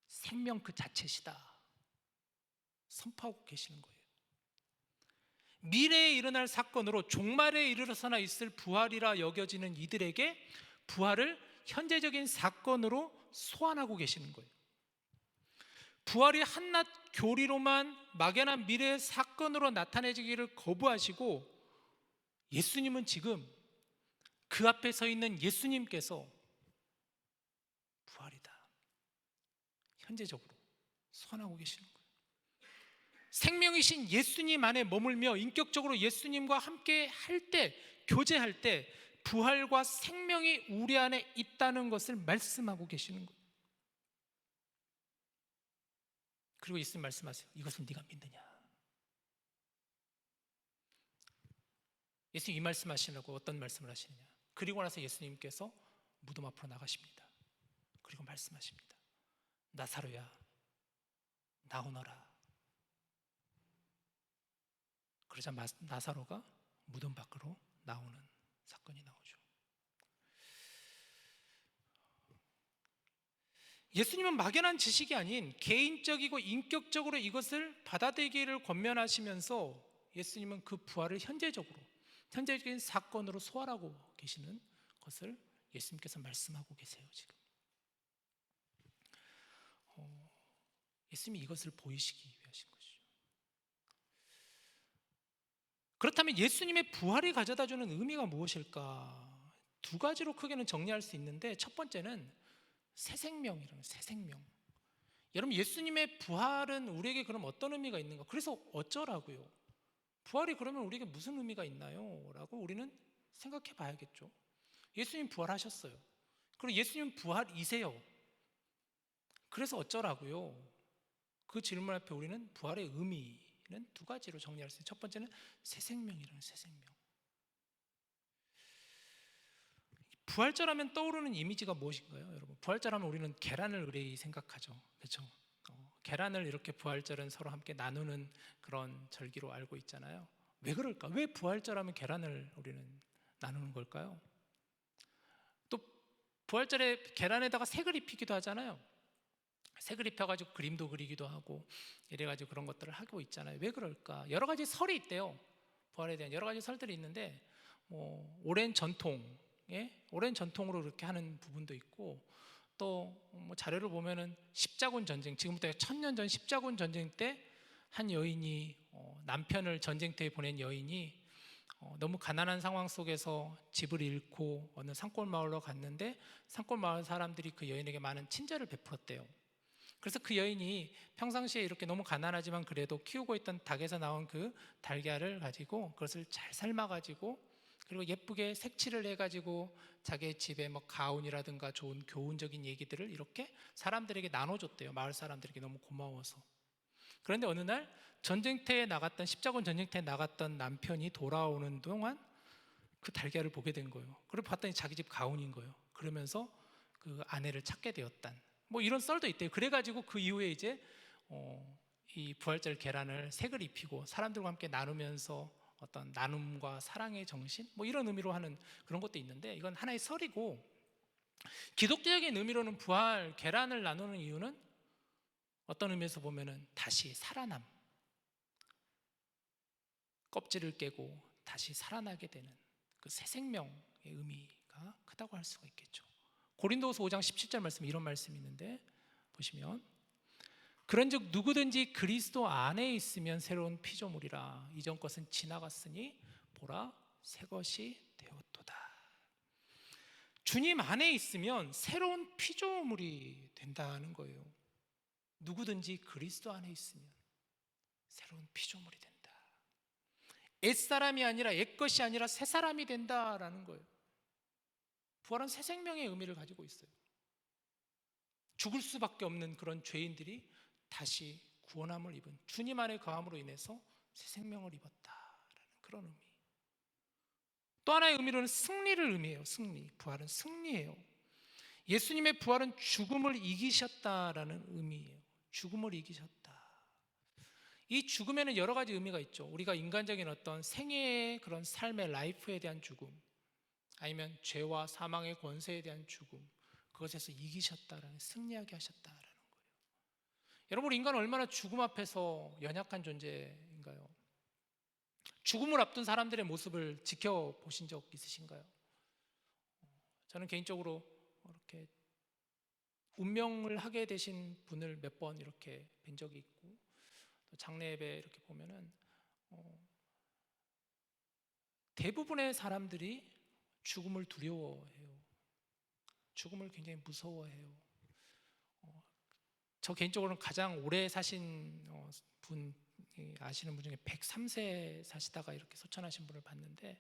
생명 그 자체시다 선포하고 계시는 거예요. 미래에 일어날 사건으로 종말에 이르러서나 있을 부활이라 여겨지는 이들에게 부활을 현재적인 사건으로 소환하고 계시는 거예요. 부활이 한낱 교리로만 막연한 미래의 사건으로 나타내지기를 거부하시고, 예수님은 지금 그 앞에 서 있는 예수님께서 부활이다 현재적으로 소환하고 계시는 거예요. 생명이신 예수님 안에 머물며 인격적으로 예수님과 함께 할 때, 교제할 때 부활과 생명이 우리 안에 있다는 것을 말씀하고 계시는 거예요. 그리고 예수님 말씀하세요. 이것을 네가 믿느냐? 예수님 이 말씀하시려고 어떤 말씀을 하시느냐? 그리고 나서 예수님께서 무덤 앞으로 나가십니다. 그리고 말씀하십니다. 나사로야, 나오너라. 그러자 나사로가 무덤 밖으로 나오는 사건이 나오죠. 예수님은 막연한 지식이 아닌 개인적이고 인격적으로 이것을 받아들이기를 권면하시면서 예수님은 그 부활을 현재적인 사건으로 소환하고 계시는 것을 예수님께서 말씀하고 계세요. 지금 예수님이 이것을 보이시기 위하신 것이죠. 그렇다면 예수님의 부활이 가져다주는 의미가 무엇일까? 두 가지로 크게는 정리할 수 있는데, 첫 번째는 새 생명이라는, 새 생명. 여러분, 예수님의 부활은 우리에게 그럼 어떤 의미가 있는가? 그래서 어쩌라고요? 부활이 그러면 우리에게 무슨 의미가 있나요? 라고 우리는 생각해 봐야겠죠. 예수님 부활하셨어요. 그리고 예수님 부활이세요. 그래서 어쩌라고요? 그 질문 앞에 우리는 부활의 의미는 두 가지로 정리할 수 있어요. 첫 번째는 새 생명이라는, 새 생명. 부활절하면 떠오르는 이미지가 무엇인가요, 여러분? 부활절하면 우리는 계란을 의뢰히 생각하죠, 그렇죠? 계란을 이렇게 부활절은 서로 함께 나누는 그런 절기로 알고 있잖아요. 왜 그럴까? 왜 부활절하면 계란을 우리는 나누는 걸까요? 또 부활절에 계란에다가 색을 입히기도 하잖아요. 색을 입혀가지고 그림도 그리기도 하고 이래가지고 그런 것들을 하고 있잖아요. 왜 그럴까? 여러 가지 설이 있대요. 부활에 대한 여러 가지 설들이 있는데, 오랜 전통으로 이렇게 하는 부분도 있고, 또 자료를 보면은 십자군 전쟁, 지금부터 1000년 전 십자군 전쟁 때 한 여인이 남편을 전쟁터에 보낸 여인이 너무 가난한 상황 속에서 집을 잃고 어느 산골 마을로 갔는데 산골 마을 사람들이 그 여인에게 많은 친절을 베풀었대요. 그래서 그 여인이 평상시에 이렇게 너무 가난하지만 그래도 키우고 있던 닭에서 나온 그 달걀을 가지고 그것을 잘 삶아가지고 그리고 예쁘게 색칠을 해가지고 자기의 집에 뭐 가운이라든가 좋은 교훈적인 얘기들을 이렇게 사람들에게 나눠줬대요. 마을 사람들에게 너무 고마워서. 그런데 어느 날 십자군 전쟁터에 나갔던 남편이 돌아오는 동안 그 달걀을 보게 된 거예요. 그리고 봤더니 자기 집 가훈인 거예요. 그러면서 그 아내를 찾게 되었단 뭐 이런 썰도 있대요. 그래가지고 그 이후에 이제 이 부활절 계란을 색을 입히고 사람들과 함께 나누면서 어떤 나눔과 사랑의 정신 뭐 이런 의미로 하는 그런 것도 있는데, 이건 하나의 설이고, 기독교적인 의미로는 부활 계란을 나누는 이유는 어떤 의미에서 보면은 다시 살아남, 껍질을 깨고 다시 살아나게 되는 그 새 생명의 의미가 크다고 할 수가 있겠죠. 고린도후서 5장 17절 말씀, 이런 말씀이 있는데 보시면, 그런즉 누구든지 그리스도 안에 있으면 새로운 피조물이라, 이전 것은 지나갔으니 보라 새 것이 되었도다. 주님 안에 있으면 새로운 피조물이 된다는 거예요. 누구든지 그리스도 안에 있으면 새로운 피조물이 된다. 옛사람이 아니라 옛것이 아니라 새 사람이 된다라는 거예요. 부활은 새 생명의 의미를 가지고 있어요. 죽을 수밖에 없는 그런 죄인들이 다시 구원함을 입은, 주님 안에 거함으로 인해서 새 생명을 입었다라는 그런 의미. 또 하나의 의미로는 승리를 의미해요. 승리. 부활은 승리예요. 예수님의 부활은 죽음을 이기셨다라는 의미예요. 죽음을 이기셨다. 이 죽음에는 여러 가지 의미가 있죠. 우리가 인간적인 어떤 생애의 그런 삶의 라이프에 대한 죽음, 아니면 죄와 사망의 권세에 대한 죽음, 그것에서 이기셨다라는, 승리하게 하셨다라는 거예요. 여러분, 인간은 얼마나 죽음 앞에서 연약한 존재인가요? 죽음을 앞둔 사람들의 모습을 지켜보신 적 있으신가요? 저는 개인적으로 이렇게 운명을 하게 되신 분을 몇 번 이렇게 뵌 적이 있고, 또 장례 예배 이렇게 보면은 대부분의 사람들이 죽음을 두려워해요. 죽음을 굉장히 무서워해요. 저 개인적으로는 가장 오래 사신 분, 아시는 분 중에 103세 사시다가 이렇게 소천하신 분을 봤는데,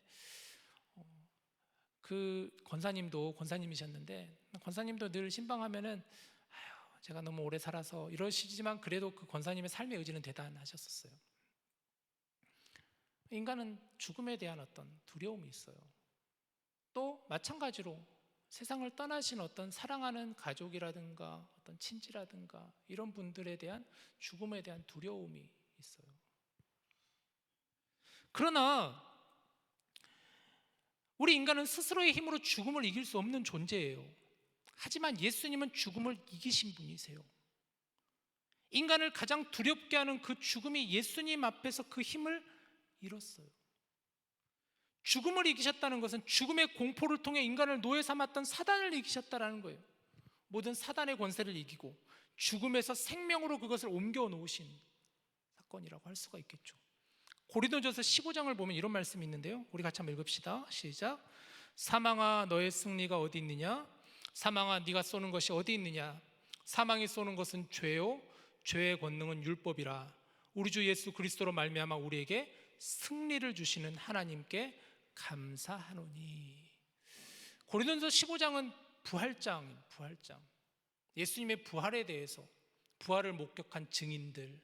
그 권사님이셨는데, 권사님도 늘 신방하면은 아유, 제가 너무 오래 살아서 이러시지만 그래도 그 권사님의 삶의 의지는 대단하셨었어요. 인간은 죽음에 대한 어떤 두려움이 있어요. 또 마찬가지로 세상을 떠나신 어떤 사랑하는 가족이라든가 어떤 친지라든가 이런 분들에 대한 죽음에 대한 두려움이 있어요. 그러나 우리 인간은 스스로의 힘으로 죽음을 이길 수 없는 존재예요. 하지만 예수님은 죽음을 이기신 분이세요. 인간을 가장 두렵게 하는 그 죽음이 예수님 앞에서 그 힘을 잃었어요. 죽음을 이기셨다는 것은 죽음의 공포를 통해 인간을 노예 삼았던 사단을 이기셨다는 거예요. 모든 사단의 권세를 이기고 죽음에서 생명으로 그것을 옮겨 놓으신 사건이라고 할 수가 있겠죠. 고린도전서 15장을 보면 이런 말씀이 있는데요, 우리 같이 한번 읽읍시다. 시작. 사망아 너의 승리가 어디 있느냐? 사망아 네가 쏘는 것이 어디 있느냐? 사망이 쏘는 것은 죄요 죄의 권능은 율법이라. 우리 주 예수 그리스도로 말미암아 우리에게 승리를 주시는 하나님께 감사하노니. 고린도전서 15장은 부활장. 예수님의 부활에 대해서, 부활을 목격한 증인들,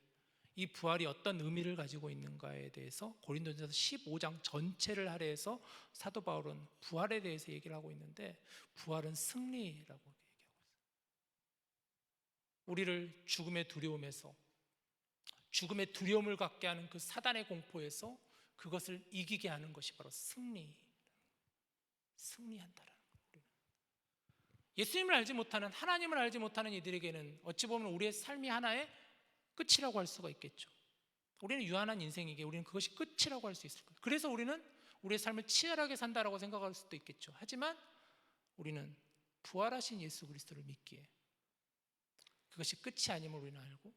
이 부활이 어떤 의미를 가지고 있는가에 대해서 고린도전서 15장 전체를 할애해서 사도 바울은 부활에 대해서 얘기를 하고 있는데, 부활은 승리라고 얘기하고 있어요. 우리를 죽음의 두려움에서, 죽음의 두려움을 갖게 하는 그 사단의 공포에서 그것을 이기게 하는 것이 바로 승리한다라는 거예요. 예수님을 알지 못하는, 하나님을 알지 못하는 이들에게는 어찌 보면 우리의 삶이 하나의 끝이라고 할 수가 있겠죠. 우리는 유한한 인생이기에 우리는 그것이 끝이라고 할 수 있을 거예요. 그래서 우리는 우리의 삶을 치열하게 산다라고 생각할 수도 있겠죠. 하지만 우리는 부활하신 예수 그리스도를 믿기에 그것이 끝이 아님을 우리는 알고,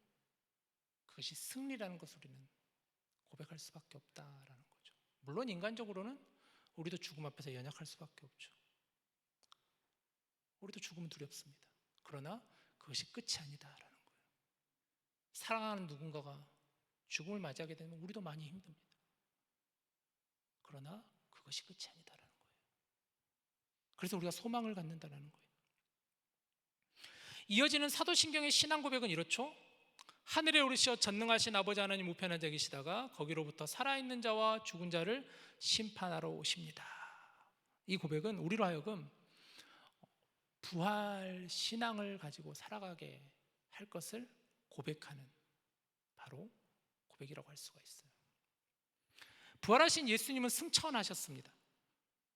그것이 승리라는 것을 우리는 고백할 수밖에 없다라는 거죠. 물론 인간적으로는 우리도 죽음 앞에서 연약할 수밖에 없죠. 우리도 죽음은 두렵습니다. 그러나 그것이 끝이 아니다라는 거예요. 사랑하는 누군가가 죽음을 맞이하게 되면 우리도 많이 힘듭니다. 그러나 그것이 끝이 아니다라는 거예요. 그래서 우리가 소망을 갖는다는 거예요. 이어지는 사도신경의 신앙 고백은 이렇죠. 하늘에 오르시어 전능하신 아버지 하나님 우편에 앉아 계시다가 거기로부터 살아있는 자와 죽은 자를 심판하러 오십니다. 이 고백은 우리로 하여금 부활 신앙을 가지고 살아가게 할 것을 고백하는 바로 고백이라고 할 수가 있어요. 부활하신 예수님은 승천하셨습니다.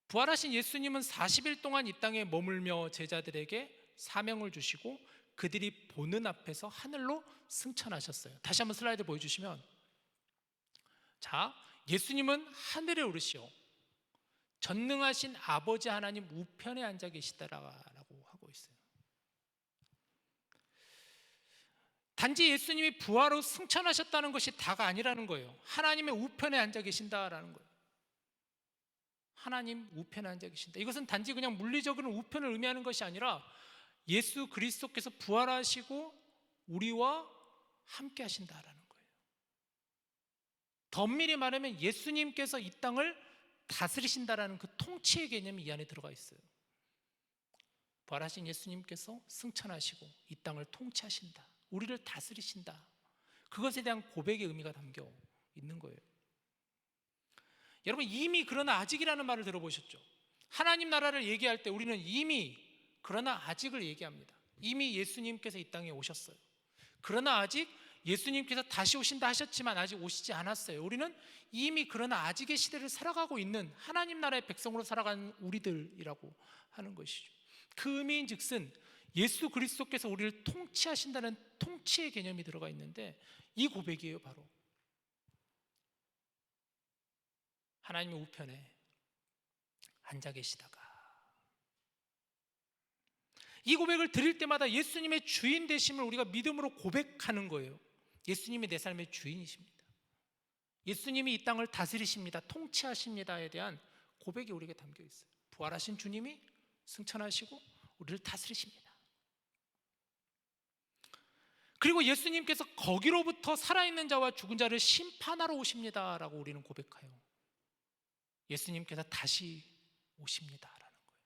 부활하신 예수님은 40일 동안 이 땅에 머물며 제자들에게 사명을 주시고 그들이 보는 앞에서 하늘로 승천하셨어요. 다시 한번 슬라이드 보여주시면, 자, 예수님은 하늘에 오르시오 전능하신 아버지 하나님 우편에 앉아 계시다라고 하고 있어요. 단지 예수님이 부활 후 승천하셨다는 것이 다가 아니라는 거예요. 하나님의 우편에 앉아 계신다라는 거예요. 하나님 우편에 앉아 계신다. 이것은 단지 그냥 물리적인 우편을 의미하는 것이 아니라 예수 그리스도께서 부활하시고 우리와 함께 하신다라는 거예요. 더 엄밀히 말하면 예수님께서 이 땅을 다스리신다라는 그 통치의 개념이 이 안에 들어가 있어요. 부활하신 예수님께서 승천하시고 이 땅을 통치하신다, 우리를 다스리신다, 그것에 대한 고백의 의미가 담겨 있는 거예요. 여러분, 이미 그러나 아직이라는 말을 들어보셨죠? 하나님 나라를 얘기할 때 우리는 이미 그러나 아직을 얘기합니다. 이미 예수님께서 이 땅에 오셨어요. 그러나 아직 예수님께서 다시 오신다 하셨지만 아직 오시지 않았어요. 우리는 이미 그러나 아직의 시대를 살아가고 있는 하나님 나라의 백성으로 살아가는 우리들이라고 하는 것이죠. 그 의미인 즉슨 예수 그리스도께서 우리를 통치하신다는 통치의 개념이 들어가 있는데, 이 고백이에요. 바로 하나님의 우편에 앉아 계시다가, 이 고백을 드릴 때마다 예수님의 주인 되심을 우리가 믿음으로 고백하는 거예요. 예수님이 내 삶의 주인이십니다. 예수님이 이 땅을 다스리십니다. 통치하십니다에 대한 고백이 우리에게 담겨 있어요. 부활하신 주님이 승천하시고 우리를 다스리십니다. 그리고 예수님께서 거기로부터 살아있는 자와 죽은 자를 심판하러 오십니다라고 우리는 고백해요. 예수님께서 다시 오십니다라는 거예요.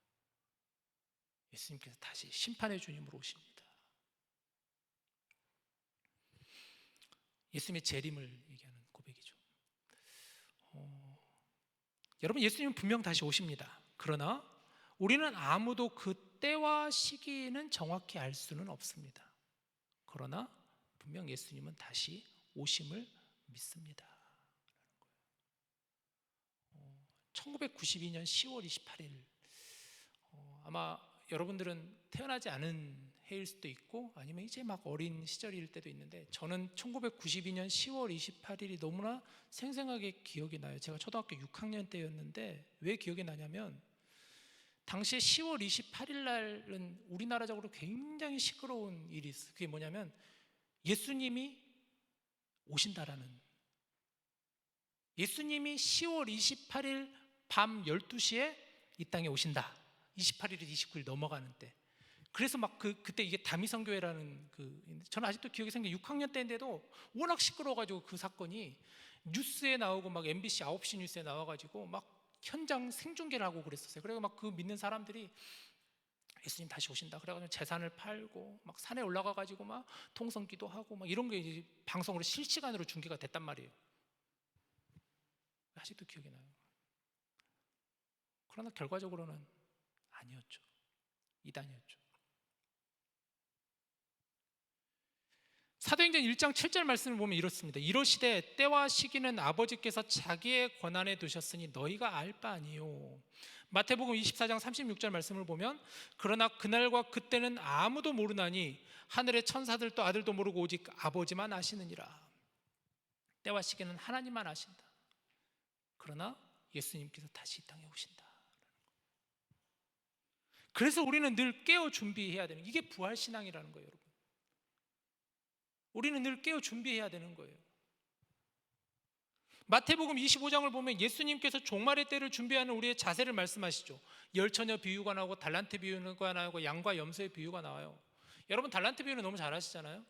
예수님께서 다시 심판의 주님으로 오십니다. 예수님의 재림을 얘기하는 고백이죠. 여러분, 예수님은 분명 다시 오십니다. 그러나 우리는 아무도 그 때와 시기는 정확히 알 수는 없습니다. 그러나 분명 예수님은 다시 오심을 믿습니다. 1992년 10월 28일, 아마 여러분들은 태어나지 않은 해일 수도 있고 아니면 이제 막 어린 시절일 때도 있는데, 저는 1992년 10월 28일이 너무나 생생하게 기억이 나요. 제가 초등학교 6학년 때였는데, 왜 기억이 나냐면 당시에 10월 28일 날은 우리나라적으로 굉장히 시끄러운 일이 있어요. 그게 뭐냐면 예수님이 오신다라는, 예수님이 10월 28일 밤 12시에 이 땅에 오신다. 28일에서 29일 넘어가는 때. 그래서 막 그때 이게 다미성교회라는 저는 아직도 기억이 생겨요. 6학년 때인데도 워낙 시끄러워가지고 그 사건이 뉴스에 나오고 막 MBC 9시 뉴스에 나와가지고 막 현장 생중계를 하고 그랬었어요. 그래서 막 그 믿는 사람들이 예수님 다시 오신다 그래가지고 재산을 팔고 막 산에 올라가가지고 막 통성기도 하고 막 이런 게 이제 방송으로 실시간으로 중계가 됐단 말이에요. 아직도 기억이 나요. 그러나 결과적으로는 아니었죠. 이단이었죠. 사도행전 1장 7절 말씀을 보면 이렇습니다. 이러시되 때와 시기는 아버지께서 자기의 권한에 두셨으니 너희가 알 바 아니요. 마태복음 24장 36절 말씀을 보면 그러나 그날과 그때는 아무도 모르나니 하늘의 천사들도 아들도 모르고 오직 아버지만 아시느니라. 때와 시기는 하나님만 아신다. 그러나 예수님께서 다시 이 땅에 오신다. 그래서 우리는 늘 깨어 준비해야 되는, 이게 부활신앙이라는 거예요. 여러분, 우리는 늘 깨어 준비해야 되는 거예요. 마태복음 25장을 보면 예수님께서 종말의 때를 준비하는 우리의 자세를 말씀하시죠. 열처녀 비유가 나오고 달란트 비유가 나오고 양과 염소의 비유가 나와요. 여러분, 달란트 비유는 너무 잘 아시잖아요.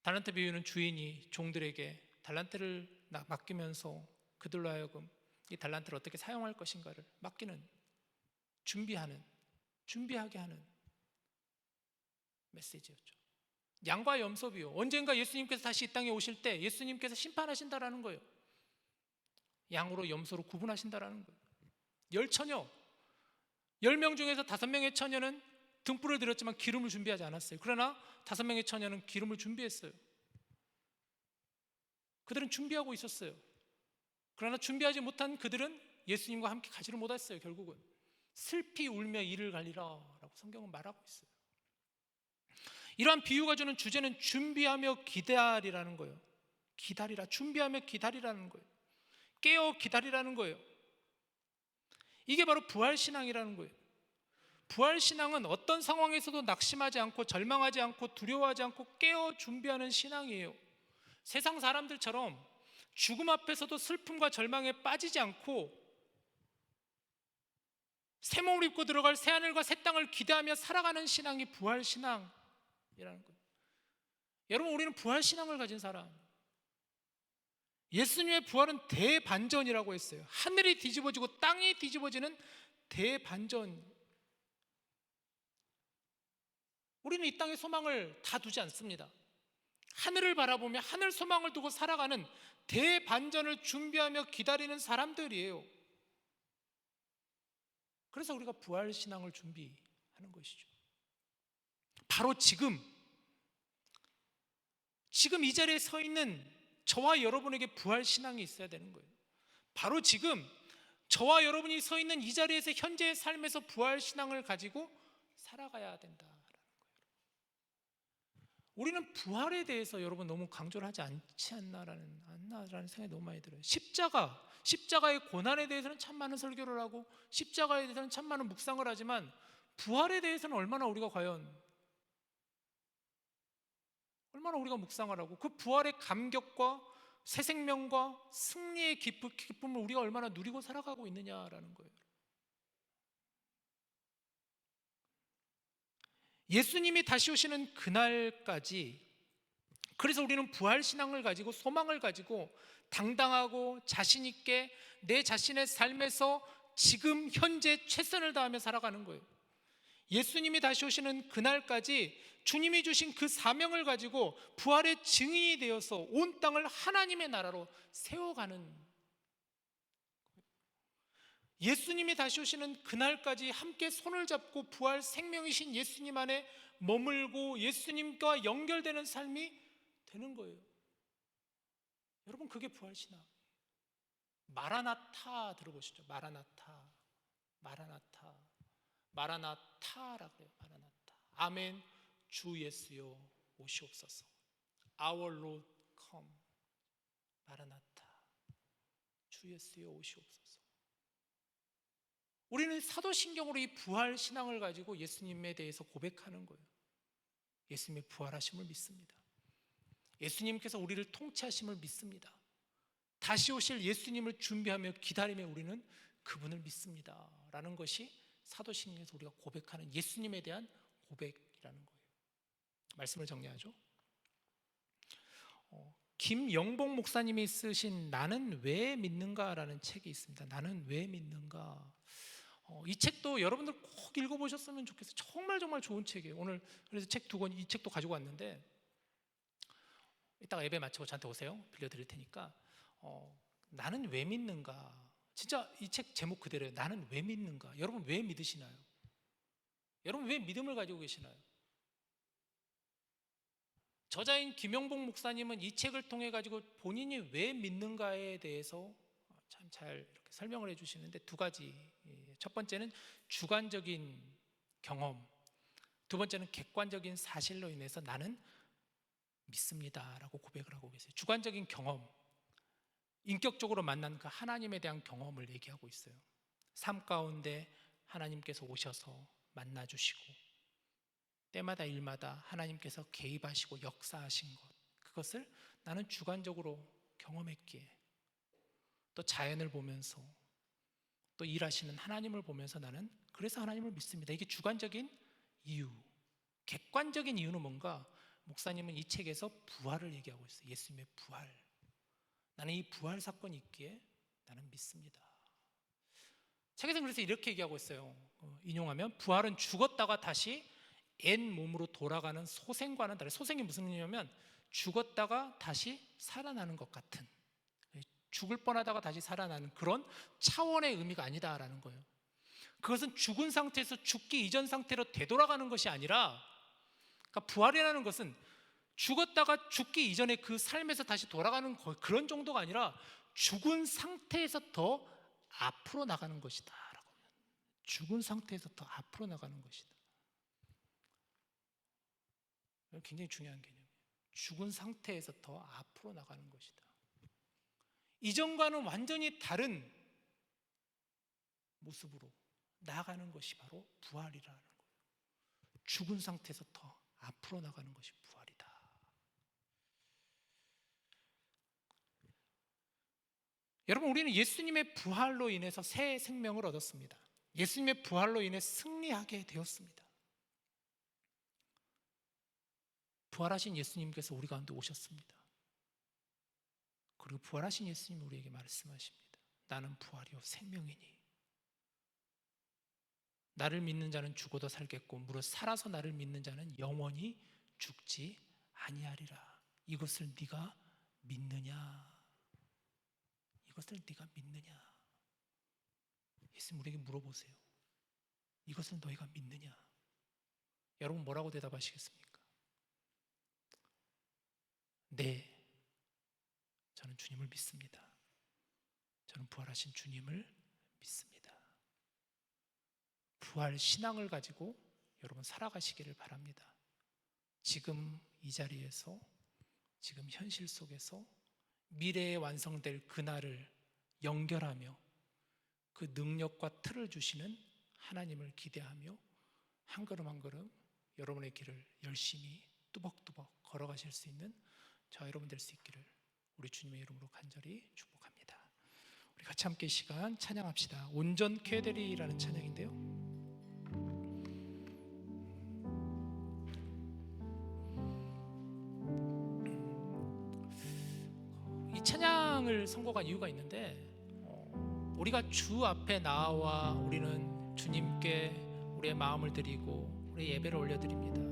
달란트 비유는 주인이 종들에게 달란트를 맡기면서 그들로 하여금 이 달란트를 어떻게 사용할 것인가를 맡기는, 준비하게 하는 메시지였죠. 양과 염소 비유, 언젠가 예수님께서 다시 이 땅에 오실 때 예수님께서 심판하신다라는 거예요. 양으로 염소로 구분하신다라는 거예요. 10처녀, 10명 중에서 5명의 처녀는 등불을 들였지만 기름을 준비하지 않았어요. 그러나 5명의 처녀는 기름을 준비했어요. 그들은 준비하고 있었어요. 그러나 준비하지 못한 그들은 예수님과 함께 가지를 못했어요. 결국은 슬피 울며 이를 갈리라 라고 성경은 말하고 있어요. 이러한 비유가 주는 주제는 준비하며 기다리라는 거예요. 기다리라, 준비하며 기다리라는 거예요. 깨어 기다리라는 거예요. 이게 바로 부활신앙이라는 거예요. 부활신앙은 어떤 상황에서도 낙심하지 않고 절망하지 않고 두려워하지 않고 깨어 준비하는 신앙이에요. 세상 사람들처럼 죽음 앞에서도 슬픔과 절망에 빠지지 않고 새 몸을 입고 들어갈 새하늘과 새 땅을 기대하며 살아가는 신앙이 부활신앙이라는 거예요. 여러분, 우리는 부활신앙을 가진 사람, 예수님의 부활은 대반전이라고 했어요. 하늘이 뒤집어지고 땅이 뒤집어지는 대반전. 우리는 이 땅에 소망을 다 두지 않습니다. 하늘을 바라보며 하늘 소망을 두고 살아가는 대반전을 준비하며 기다리는 사람들이에요. 그래서 우리가 부활신앙을 준비하는 것이죠. 바로 지금 이 자리에 서 있는 저와 여러분에게 부활신앙이 있어야 되는 거예요. 바로 지금 저와 여러분이 서 있는 이 자리에서 현재의 삶에서 부활신앙을 가지고 살아가야 된다라는 거예요. 우리는 부활에 대해서 여러분 너무 강조를 하지 않지 않나라는 생각이 너무 많이 들어요. 십자가의 고난에 대해서는 참 많은 설교를 하고 십자가에 대해서는 참 많은 묵상을 하지만 부활에 대해서는 얼마나 우리가 묵상을 하고 그 부활의 감격과 새 생명과 승리의 기쁨을 우리가 얼마나 누리고 살아가고 있느냐라는 거예요. 예수님이 다시 오시는 그날까지, 그래서 우리는 부활신앙을 가지고 소망을 가지고 당당하고 자신 있게 내 자신의 삶에서 지금 현재 최선을 다하며 살아가는 거예요. 예수님이 다시 오시는 그날까지 주님이 주신 그 사명을 가지고 부활의 증인이 되어서 온 땅을 하나님의 나라로 세워가는, 예수님이 다시 오시는 그날까지 함께 손을 잡고 부활 생명이신 예수님 안에 머물고 예수님과 연결되는 삶이 되는 거예요. 여러분, 그게 부활신앙. 마라나타 들어보시죠. 마라나타라고 해요. 마라나타. 아멘. 주 예수여 오시옵소서. Our Lord come. 마라나타. 주 예수여 오시옵소서. 우리는 사도신경으로 이 부활신앙을 가지고 예수님에 대해서 고백하는 거예요. 예수님의 부활하심을 믿습니다. 예수님께서 우리를 통치하심을 믿습니다. 다시 오실 예수님을 준비하며 기다리며 우리는 그분을 믿습니다 라는 것이 사도신경에서 우리가 고백하는 예수님에 대한 고백이라는 거예요. 말씀을 정리하죠. 김영복 목사님이 쓰신 나는 왜 믿는가라는 책이 있습니다. 나는 왜 믿는가. 이 책도 여러분들 꼭 읽어보셨으면 좋겠어요. 정말 좋은 책이에요. 오늘 그래서 책 2권, 이 책도 가지고 왔는데 이따가 예배 마치고 저한테 오세요. 빌려드릴 테니까. 나는 왜 믿는가. 진짜 이 책 제목 그대로예요. 나는 왜 믿는가. 여러분 왜 믿으시나요? 여러분 왜 믿음을 가지고 계시나요? 저자인 김영복 목사님은 이 책을 통해 가지고 본인이 왜 믿는가에 대해서 참 잘 이렇게 설명을 해주시는데 2가지. 첫 번째는 주관적인 경험, 두 번째는 객관적인 사실로 인해서 나는 믿습니다라고 고백을 하고 계세요. 주관적인 경험, 인격적으로 만난 그 하나님에 대한 경험을 얘기하고 있어요. 삶 가운데 하나님께서 오셔서 만나주시고 때마다 일마다 하나님께서 개입하시고 역사하신 것, 그것을 나는 주관적으로 경험했기에, 또 자연을 보면서 또 일하시는 하나님을 보면서 나는 그래서 하나님을 믿습니다. 이게 주관적인 이유. 객관적인 이유는 뭔가 목사님은 이 책에서 부활을 얘기하고 있어요. 예수님의 부활. 나는 이 부활 사건이 있기에 나는 믿습니다. 책에서는 그래서 이렇게 얘기하고 있어요. 인용하면 부활은 죽었다가 다시 옛 몸으로 돌아가는 소생과는 다르다. 소생이 무슨 의미냐면 죽었다가 다시 살아나는 것 같은, 죽을 뻔하다가 다시 살아나는 그런 차원의 의미가 아니다라는 거예요. 그것은 죽은 상태에서 죽기 이전 상태로 되돌아가는 것이 아니라, 그러니까 부활이라는 것은 죽었다가 죽기 이전에 그 삶에서 다시 돌아가는 그런 정도가 아니라 죽은 상태에서 더 앞으로 나가는 것이다 라고. 죽은 상태에서 더 앞으로 나가는 것이다. 굉장히 중요한 개념이에요. 죽은 상태에서 더 앞으로 나가는 것이다. 이전과는 완전히 다른 모습으로 나아가는 것이 바로 부활이라는 거예요. 죽은 상태에서 더 앞으로 나가는 것이 부활이다. 여러분, 우리는 예수님의 부활로 인해서 새 생명을 얻었습니다. 예수님의 부활로 인해 승리하게 되었습니다. 부활하신 예수님께서 우리 가운데 오셨습니다. 그리고 부활하신 예수님이 우리에게 말씀하십니다. 나는 부활이요 생명이니 나를 믿는 자는 죽어도 살겠고 무릇 살아서 나를 믿는 자는 영원히 죽지 아니하리라. 이것을 네가 믿느냐? 이것을 네가 믿느냐? 예수님 우리에게 물어보세요. 이것을 너희가 믿느냐? 여러분 뭐라고 대답하시겠습니까? 네, 저는 주님을 믿습니다. 저는 부활하신 주님을 믿습니다. 부활 신앙을 가지고 여러분 살아가시기를 바랍니다. 지금 이 자리에서, 지금 현실 속에서 미래에 완성될 그날을 연결하며 그 능력과 틀을 주시는 하나님을 기대하며 한 걸음 한 걸음 여러분의 길을 열심히 뚜벅뚜벅 걸어가실 수 있는 저 여러분 될 수 있기를 우리 주님의 이름으로 간절히 축복합니다. 우리 같이 함께 이 시간 찬양합시다. 온전케 되리라는 찬양인데요, 이 찬양을 선곡한 이유가 있는데, 우리가 주 앞에 나와 우리는 주님께 우리의 마음을 드리고 우리의 예배를 올려드립니다.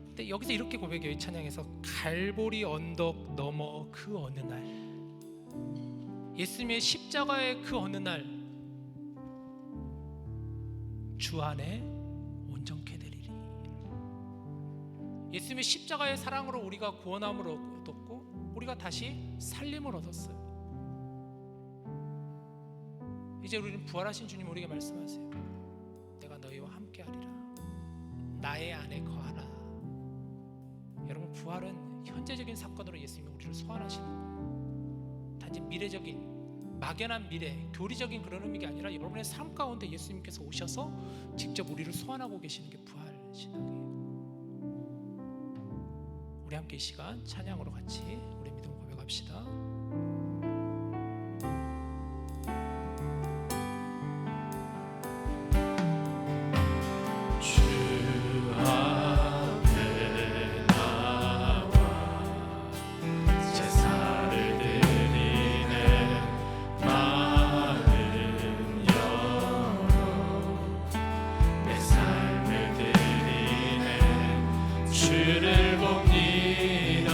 근데 여기서 이렇게 고백해요. 이 찬양에서 갈보리 언덕 넘어 그 어느 날, 예수님의 십자가의 그 어느 날 주 안에 온전케 되리리. 예수님의 십자가의 사랑으로 우리가 구원함을 얻었고 우리가 다시 살림을 얻었어요. 이제 우리는 부활하신 주님 우리에게 말씀하세요. 내가 너희와 함께하리라. 나의 안에 거하라. 여러분, 부활은 현재적인 사건으로 예수님이 우리를 소환하시는 거예요. 단지 미래적인 막연한 미래, 교리적인 그런 의미가 아니라 여러분의 삶 가운데 예수님께서 오셔서 직접 우리를 소환하고 계시는 게 부활 신앙이에요. 우리 함께 이 시간 찬양으로 같이 우리 믿음 고백합시다. 주를 봅니다.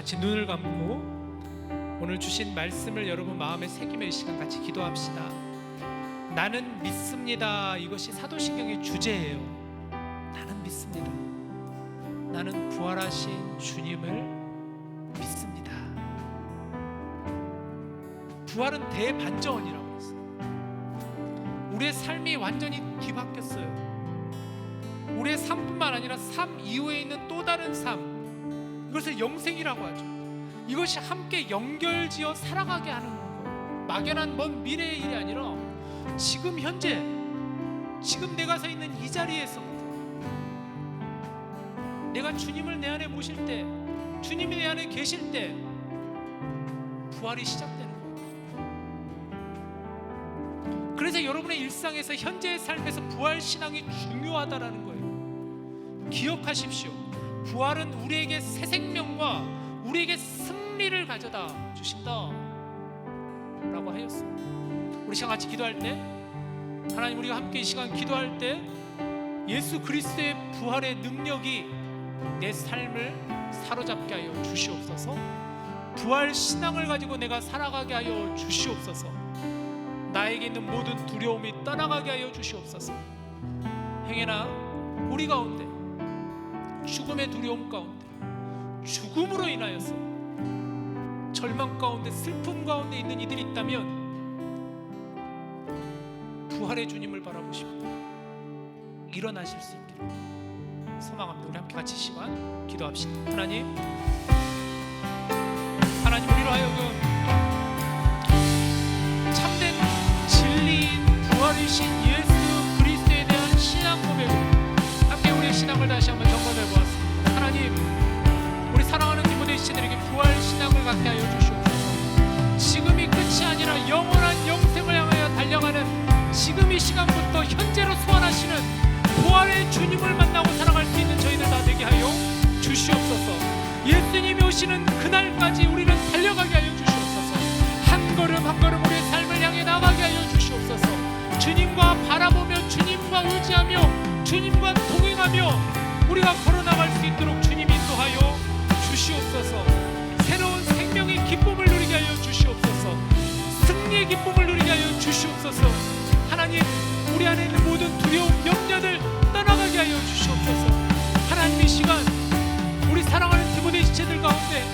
같이 눈을 감고 오늘 주신 말씀을 여러분 마음에 새기며 이 시간 같이 기도합시다. 나는 믿습니다. 이것이 사도신경의 주제예요. 나는 믿습니다. 나는 부활하신 주님을 믿습니다. 부활은 대반전이라고 했어요. 우리의 삶이 완전히 뒤바뀌었어요. 우리의 삶뿐만 아니라 삶 이후에 있는 또 다른 삶, 이것을 영생이라고 하죠. 이것이 함께 연결지어 살아가게 하는 거예요. 막연한 먼 미래의 일이 아니라 지금 현재, 지금 내가 서 있는 이 자리에서 내가 주님을 내 안에 모실 때, 주님이 내 안에 계실 때 부활이 시작되는 거예요. 그래서 여러분의 일상에서, 현재의 삶에서 부활 신앙이 중요하다라는 거예요. 기억하십시오. 부활은 우리에게 새 생명과 우리에게 승리를 가져다 주신다 라고 하였습니다. 우리 시간 같이 기도할 때, 하나님, 우리가 함께 이 시간 기도할 때 예수 그리스도의 부활의 능력이 내 삶을 사로잡게 하여 주시옵소서. 부활 신앙을 가지고 내가 살아가게 하여 주시옵소서. 나에게 있는 모든 두려움이 떠나가게 하여 주시옵소서. 행여나 우리 가운데 죽음의 두려움 가운데, 죽음으로 인하여서 절망 가운데, 슬픔 가운데 있는 이들이 있다면 부활의 주님을 바라보십니다. 일어나실 수 있기를 소망합니다. 우리 함께 같이 시간 기도합시다. 하나님, 우리로 하여금 참된 진리인 부활이신 예수 그리스도에 대한 신앙 고백으로 함께 우리의 신앙을 다시 한번 점검해 보았습니다. 하나님, 우리 사랑하는 디모데 씨들에게 부활 신앙을 갖게 하여 주시옵소서. 지금이 끝이 아니라 영원한 영생을 향하여 달려가는 지금 이 시간부터 현재로 소환하시는 부활의 주님을 만나고 살아갈 수 있는 저희들 다 되게 하여 주시옵소서. 예수님이 오시는 그날까지 우리는 달려가게 하여 주시옵소서. 한 걸음 한 걸음 우리의 삶을 향해 나가게 하여 주시옵소서. 주님과 바라보며, 주님과 의지하며, 주님과 동행하며 우리가 걸어나갈 수 있도록 주님 인도하여 주시옵소서. 새로운 생명의 기쁨을 누리게 하여 주시옵소서. 승리의 기쁨을 누리게 하여 주시옵소서. 하나님, 우리 안에 있는 모든 두려움, 염려들 떠나가게 하여 주시옵소서. 하나님, 이 시간 우리 사랑하는 디모데 지체들 가운데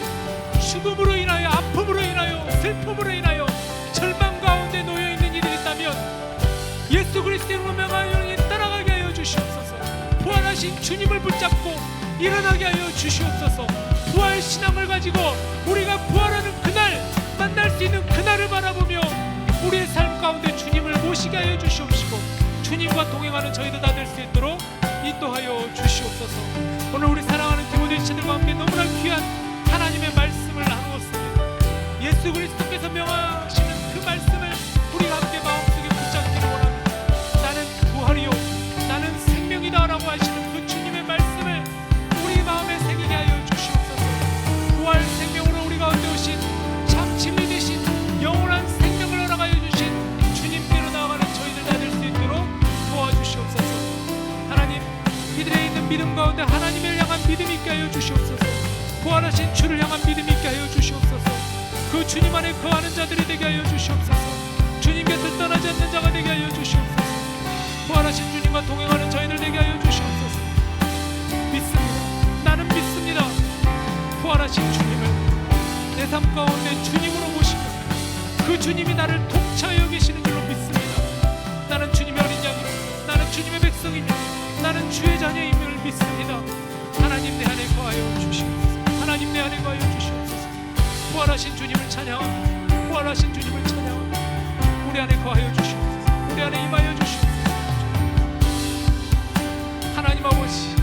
죽음으로 인하여, 아픔으로 인하여, 슬픔으로 인하여 절망 가운데 놓여있는 이들이 있다면 예수 그리스도로 명하여 떠나가게 하여 주시옵소서. 부활하신 주님을 붙잡고 일어나게 하여 주시옵소서. 부활 신앙을 가지고 우리가 부활하는 그날, 만날 수 있는 그날을 바라보며 우리의 삶 가운데 주님을 모시게 하여 주시옵시고 주님과 동행하는 저희들 다 될 수 있도록 인도하여 주시옵소서. 오늘 우리 사랑하는 디모데 지체들과 함께 너무나 귀한 하나님의 말씀을 나누었습니다. 예수 그리스도께서 명하시는 그 말씀을 우리가 함께 마음속에 붙잡기를 원합니다. 나는 부활이요 나는 생명이다 라고 하시는 그 주님의 말씀을 우리 마음에 새기게 하여 주시옵소서. 부활 생명으로 우리 가운데 오신 참 진리 되신 영원한 생명을 허락하여 주신 주님께로 나아가는 저희들 다 될 수 있도록 도와주시옵소서. 하나님, 이들에 있는 믿음 가운데 하나님을 향한 믿음이 있게 하여 주시옵소서. 부활하신 주를 향한 믿음이 있게 하여 주시옵소서. 그 주님 안에 거하는 자들이 되게 하여 주시옵소서. 주님 곁을 떠나지 않는 자가 되게 하여 주시옵소서. 부활하신 주님과 동행하는 저희들 되게 하여 주시옵소서. 믿습니다. 나는 믿습니다. 부활하신 주님을 내 삶 가운데 주님으로 모시고 그 주님이 나를 통치하여 계시는 줄로 믿습니다. 나는 주님의 어린 양이며 나는 주님의 백성이며 나는 주의 자녀임을 믿습니다. 하나님 내 안에 거하여 주시옵소서. 하나님 내 안에 거하여 주시옵소서. 부활하신 주님을 찬양합니다. 부활하신 주님을 찬양합니다. 우리 안에 거하여 주시옵소서. 우리 안에 임하여 주시옵소서. 하나님 아버지,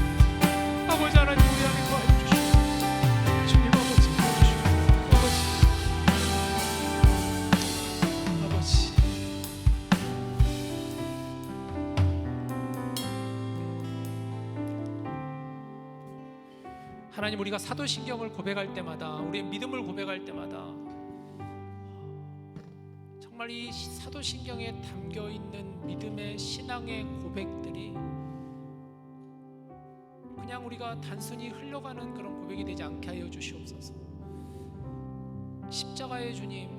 아버지 하나님 우리 안에 거하여 주시옵소서. 주님 아버지, 아버지. 하나님, 우리가 사도신경을 고백할 때마다, 우리의 믿음을 고백할 때마다 정말 이 사도신경에 담겨있는 믿음의 신앙의 고백들이 그냥 우리가 단순히 흘러가는 그런 고백이 되지 않게 하여 주시옵소서. 십자가의 주님,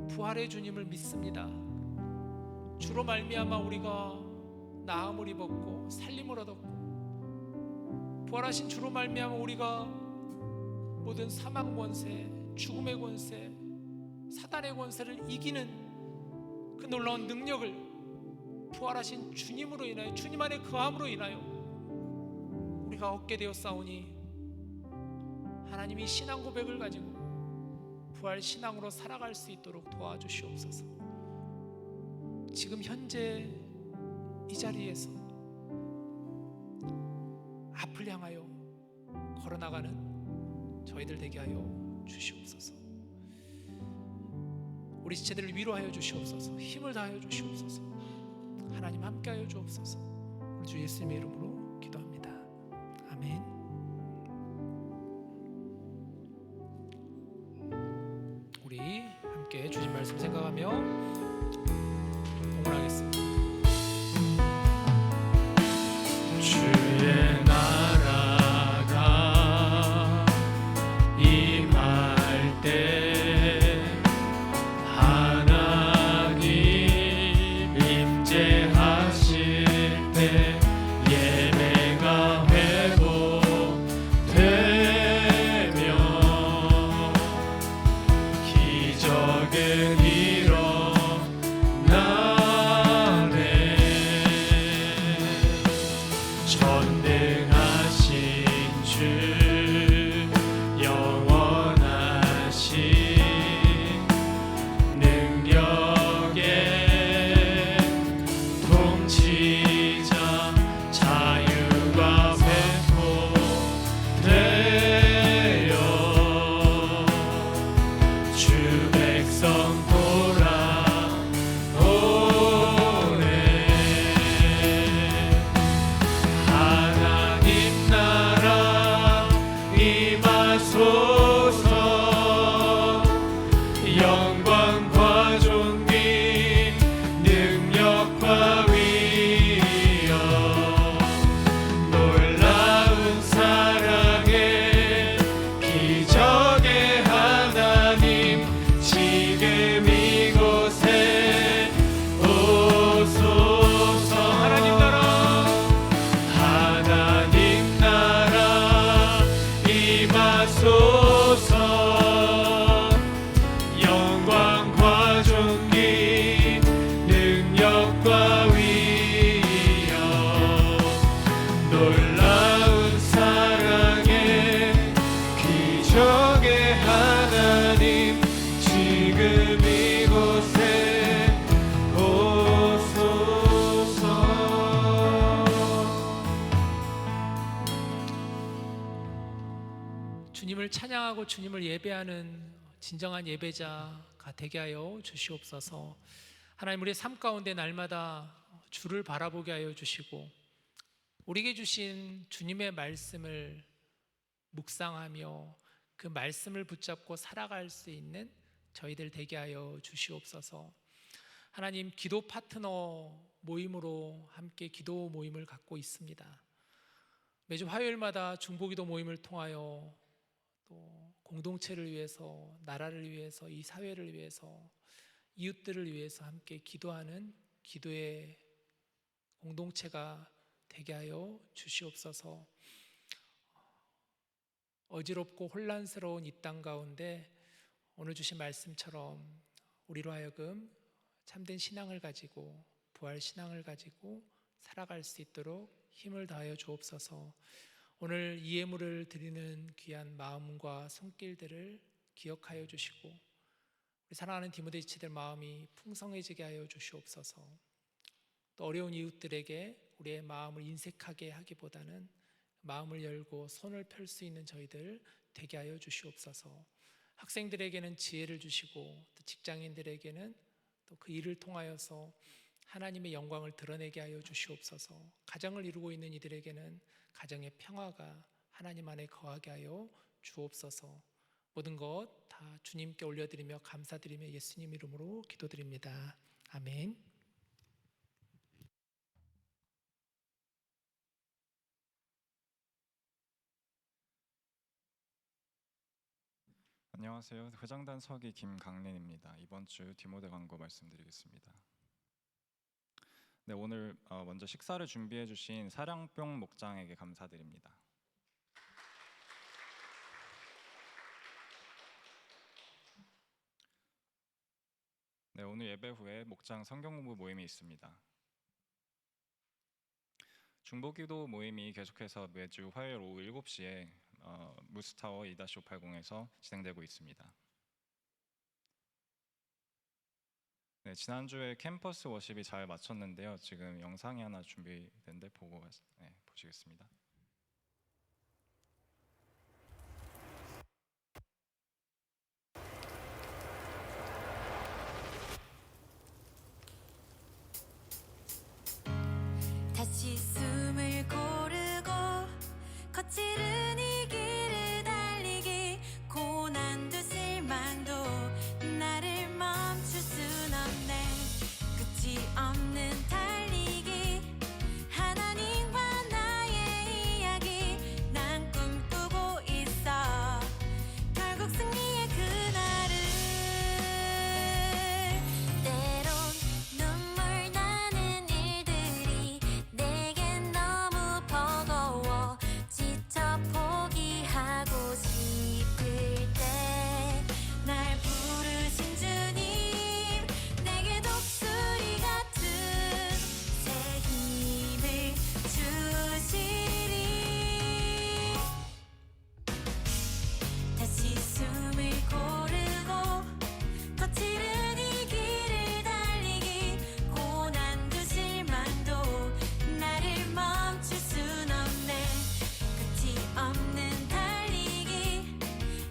부활의 주님을 믿습니다. 주로 말미암아 우리가 나음을 입었고 살림을 얻었고, 부활하신 주로 말미암아 우리가 모든 사망 권세, 죽음의 권세, 사단의 권세를 이기는 그 놀라운 능력을 부활하신 주님으로 인하여, 주님 안에 거함으로 인하여 우리가 얻게 되었사오니, 하나님이 신앙 고백을 가지고 부활 신앙으로 살아갈 수 있도록 도와주시옵소서. 지금 현재 이 자리에서 앞을 향하여 걸어나가는 저희들 되게 하여 주시옵소서. 우리 지체들을 위로하여 주시옵소서. 힘을 다하여 주시옵소서. 하나님 함께하여 주옵소서. 우리 주 예수님의 이름으로 기도합니다. 아멘. 우리 함께 주신 말씀 생각하며 봉헌하겠습니다. 주의 나라가 임할 때 하나님 임재하실 때 예배가 회복되며 기적은 일어나네. 전능하신 주 영원하신 능력의 통치자 자유가 회복되어 주 백성 돌아오네. 하나님 나라 임하소서. 영광과 존귀 능력과 위엄 놀라운 사랑의 기적의 하나님 지금 이곳에 오소서. 하나님 나라 임하소서. 영광과 존귀 능력과 위엄 놀라운 사랑의 기적의 하나님 지금 이곳에 오소서. 주님을 찬양하고 주님을 예배하는 진정한 예배자가 되게 하여 주시옵소서. 하나님, 우리의 삶 가운데 날마다 주를 바라보게 하여 주시고, 우리에게 주신 주님의 말씀을 묵상하며 그 말씀을 붙잡고 살아갈 수 있는 저희들 되게 하여 주시옵소서. 하나님, 기도 파트너 모임으로 함께 기도 모임을 갖고 있습니다. 매주 화요일마다 중보기도 모임을 통하여 또 공동체를 위해서, 나라를 위해서, 이 사회를 위해서, 이웃들을 위해서 함께 기도하는 기도의 공동체가 되게 하여 주시옵소서. 어지럽고 혼란스러운 이 땅 가운데 오늘 주신 말씀처럼 우리로 하여금 참된 신앙을 가지고, 부활 신앙을 가지고 살아갈 수 있도록 힘을 다하여 주옵소서. 오늘 이 예물을 드리는 귀한 마음과 손길들을 기억하여 주시고, 우리 사랑하는 디모데 지체들 마음이 풍성해지게 하여 주시옵소서. 또 어려운 이웃들에게 우리의 마음을 인색하게 하기보다는 마음을 열고 손을 펼 수 있는 저희들 되게 하여 주시옵소서. 학생들에게는 지혜를 주시고, 또 직장인들에게는 또 그 일을 통하여서 하나님의 영광을 드러내게 하여 주시옵소서. 가정을 이루고 있는 이들에게는 가정의 평화가 하나님 안에 거하게 하여 주옵소서. 모든 것 다 주님께 올려드리며 감사드리며 예수님 이름으로 기도드립니다. 아멘. 안녕하세요. 회장단 서기 김강린입니다. 이번 주 디모데 광고 말씀드리겠습니다. 네, 오늘 먼저 식사를 준비해 주신 사랑뿅 목장에게 감사드립니다. 네, 오늘 예배 후에 목장 성경 공부 모임이 있습니다. 중보기도 모임이 계속해서 매주 화요일 오후 7시에 무스타워 2-580에서 진행되고 있습니다. 네, 지난주에 캠퍼스 워십이 잘 마쳤는데요. 지금 영상이 하나 준비된데 보시겠습니다. 다시 숨을 고르고 거칠은 이 길을 달리기 고난도 실망도 나를 멈출 순 없네 끝이 없는 달리기 하나님과 나의 이야기 난 꿈꾸고 있어 결국 승리의 그날을 때론 눈물 나는 일들이 내겐 너무 버거워 지쳐 포기하고 싶을 때 날 부르신 주님 내게 독수리 같은 새 힘을 주시리 다시 숨을 고르고 거칠은 이 길을 달리기 고난도 실망도 나를 멈출 순 없네 끝이 없는 달리기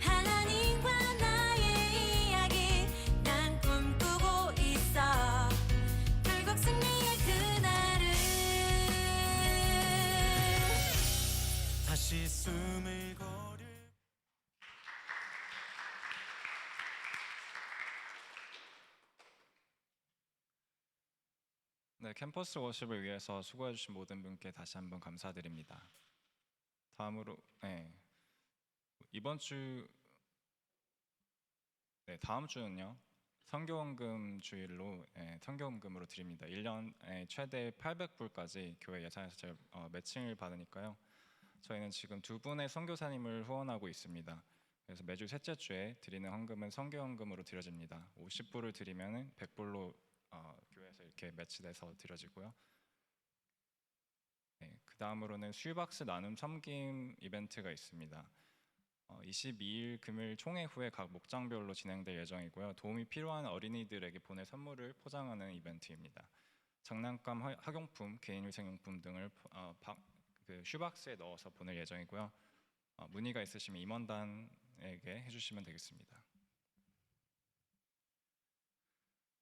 하나님과 나의 이야기 난 꿈꾸고 있어 결국 승리의 그날을 다시 숨을 고르 네, 캠퍼스 워십을 위해서 수고해 주신 모든 분께 다시 한번 감사드립니다. 다음으로 이번 주 다음 주는요. 선교원금 주일로 선교원금으로 드립니다. 1년에 최대 800불까지 교회 예산에서 매칭을 받으니까요. 저희는 지금 2분의 선교사님을 후원하고 있습니다. 그래서 매주 셋째 주에 드리는 헌금은 선교원금으로 드려집니다. 50불을 드리면은 100불로 교회에서 이렇게 매치돼서 드려지고요. 그 다음으로는 수유박스 나눔 섬김 이벤트가 있습니다. 22일 금요일 총회 후에 각 목장별로 진행될 예정이고요. 도움이 필요한 어린이들에게 보낼 선물을 포장하는 이벤트입니다. 장난감, 학용품, 개인위생용품 등을 그 슈박스에 넣어서 보낼 예정이고요. 문의가 있으시면 임원단에게 해주시면 되겠습니다.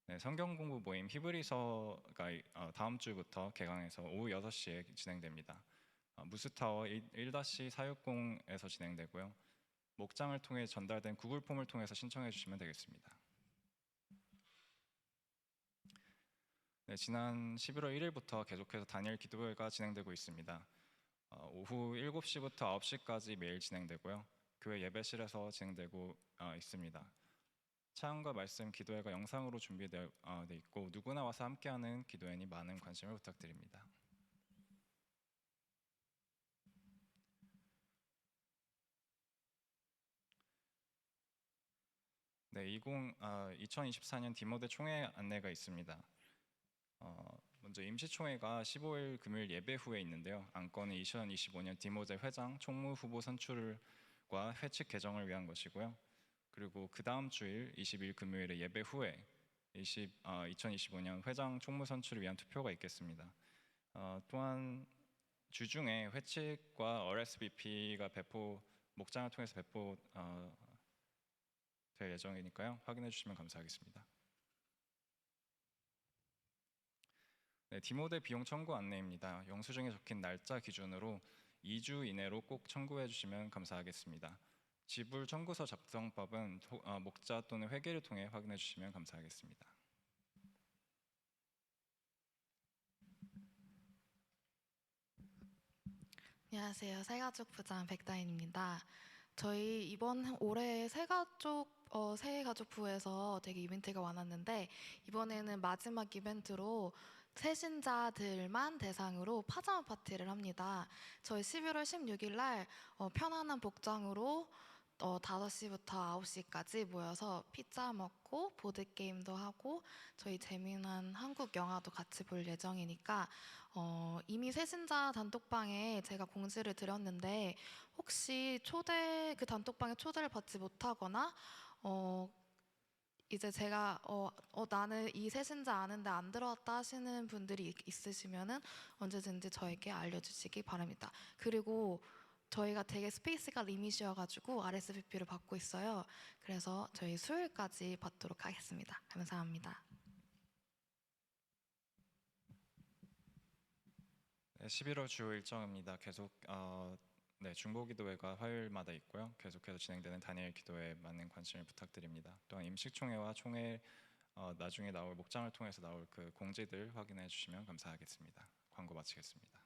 네, 성경 공부 모임 히브리서가 다음 주부터 개강해서 오후 6시에 진행됩니다. 무스타워 1-460에서 진행되고요. 목장을 통해 전달된 구글 폼을 통해서 신청해 주시면 되겠습니다. 네, 지난 11월 1일부터 계속해서 다니엘 기도회가 진행되고 있습니다. 오후 7시부터 9시까지 매일 진행되고요. 교회 예배실에서 진행되고 있습니다. 찬양과 말씀 기도회가 영상으로 준비되어 있고 누구나 와서 함께하는 기도회니 많은 관심을 부탁드립니다. 네, 2024년 디모데 총회 안내가 있습니다. 먼저 임시총회가 15일 금요일 예배 후에 있는데요. 안건은 2025년 디모데 회장 총무 후보 선출과 회칙 개정을 위한 것이고요. 그리고 그 다음 주일 20일 금요일에 예배 후에 2025년 회장 총무 선출을 위한 투표가 있겠습니다. 또한 주중에 회칙과 RSVP가 목장을 통해서 될 예정이니까요. 확인해 주시면 감사하겠습니다. 네, 디모데 비용 청구 안내입니다. 영수증에 적힌 날짜 기준으로 2주 이내로 꼭 청구해 주시면 감사하겠습니다. 지불 청구서 작성법은 목자 또는 회계를 통해 확인해 주시면 감사하겠습니다. 안녕하세요. 새가족 부장 백다인입니다. 저희 이번 올해 새해 가족부에서 되게 이벤트가 많았는데 이번에는 마지막 이벤트로 새신자들만 대상으로 파자마 파티를 합니다. 저희 11월 16일 날 편안한 복장으로 5시부터 9시까지 모여서 피자 먹고 보드게임도 하고 저희 재미난 한국 영화도 같이 볼 예정이니까 이미 새신자 단톡방에 제가 공지를 드렸는데 혹시 그 단톡방에 초대를 받지 못하거나 이제 제가 나는 이 새신자 아는데 안 들어왔다 하시는 분들이 있으시면은 언제든지 저에게 알려주시기 바랍니다. 그리고 저희가 되게 스페이스가 리밋이어가지고 RSVP를 받고 있어요. 그래서 저희 수요일까지 받도록 하겠습니다. 감사합니다. 네, 11월 주 일정입니다. 계속 중보기도회가 화요일마다 있고요. 계속해서 진행되는 다니엘 기도회에 많은 관심을 부탁드립니다. 또한 임식총회와 총회 나중에 나올 목장을 통해서 나올 그 공지들 확인해 주시면 감사하겠습니다. 광고 마치겠습니다.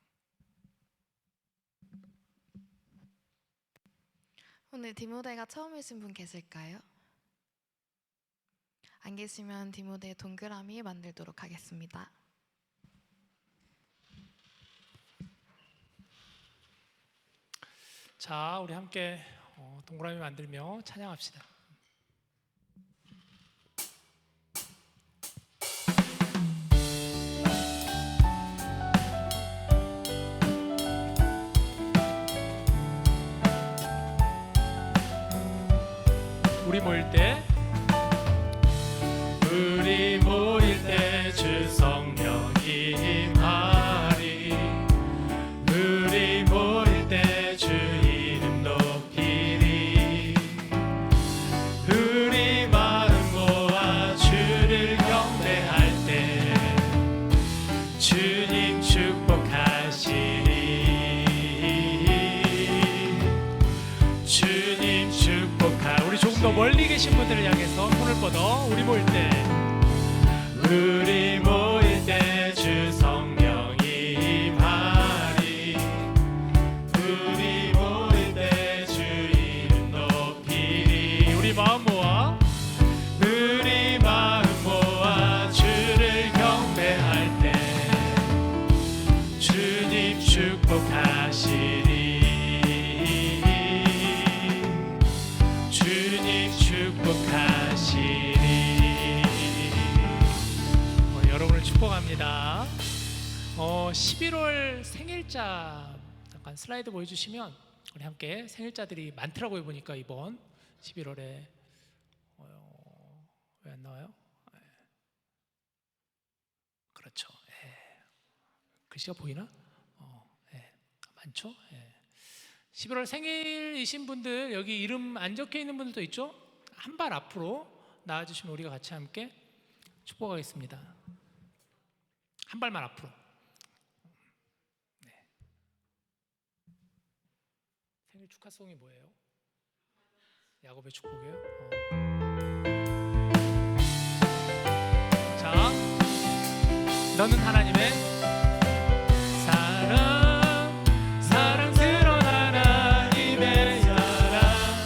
오늘 디모데가 처음이신 분 계실까요? 안 계시면 디모데 동그라미 만들도록 하겠습니다. 자, 우리 함께 동그라미 만들며 찬양합시다. 우리 모일 때 주 성령이 임하리. 우리 모일 때 주 이름 높이리. 우리 마음 모아 주를 경배할 때 주님 축복하시리. 주님 축복하. 우리 조금 더 멀리 계신 분들을 향해서 손을 뻗어 우리 모일 때 우리 모일 때 주 성령이 임하리. 우리 모일 때 주 이름 높이리. 우리 마음 모아 주를 경배할 때 주님 축복하시리. 주님 축복하시리. 여러분을 축복합니다. 11월 생일자 잠깐 슬라이드 보여주시면 우리 함께 생일자들이 많더라고요. 보니까 이번 11월에 왜 안 나와요? 그렇죠. 글씨가 보이나? 많죠. 11월 생일이신 분들 여기 이름 안 적혀 있는 분들도 있죠? 한 발 앞으로 나와주시면 우리가 같이 함께 축복하겠습니다. 한 발만 앞으로. 네. 생일 축하송이 뭐예요? 야곱의 축복이에요? 자, 너는 하나님의 사랑스러운 하나님의 사랑.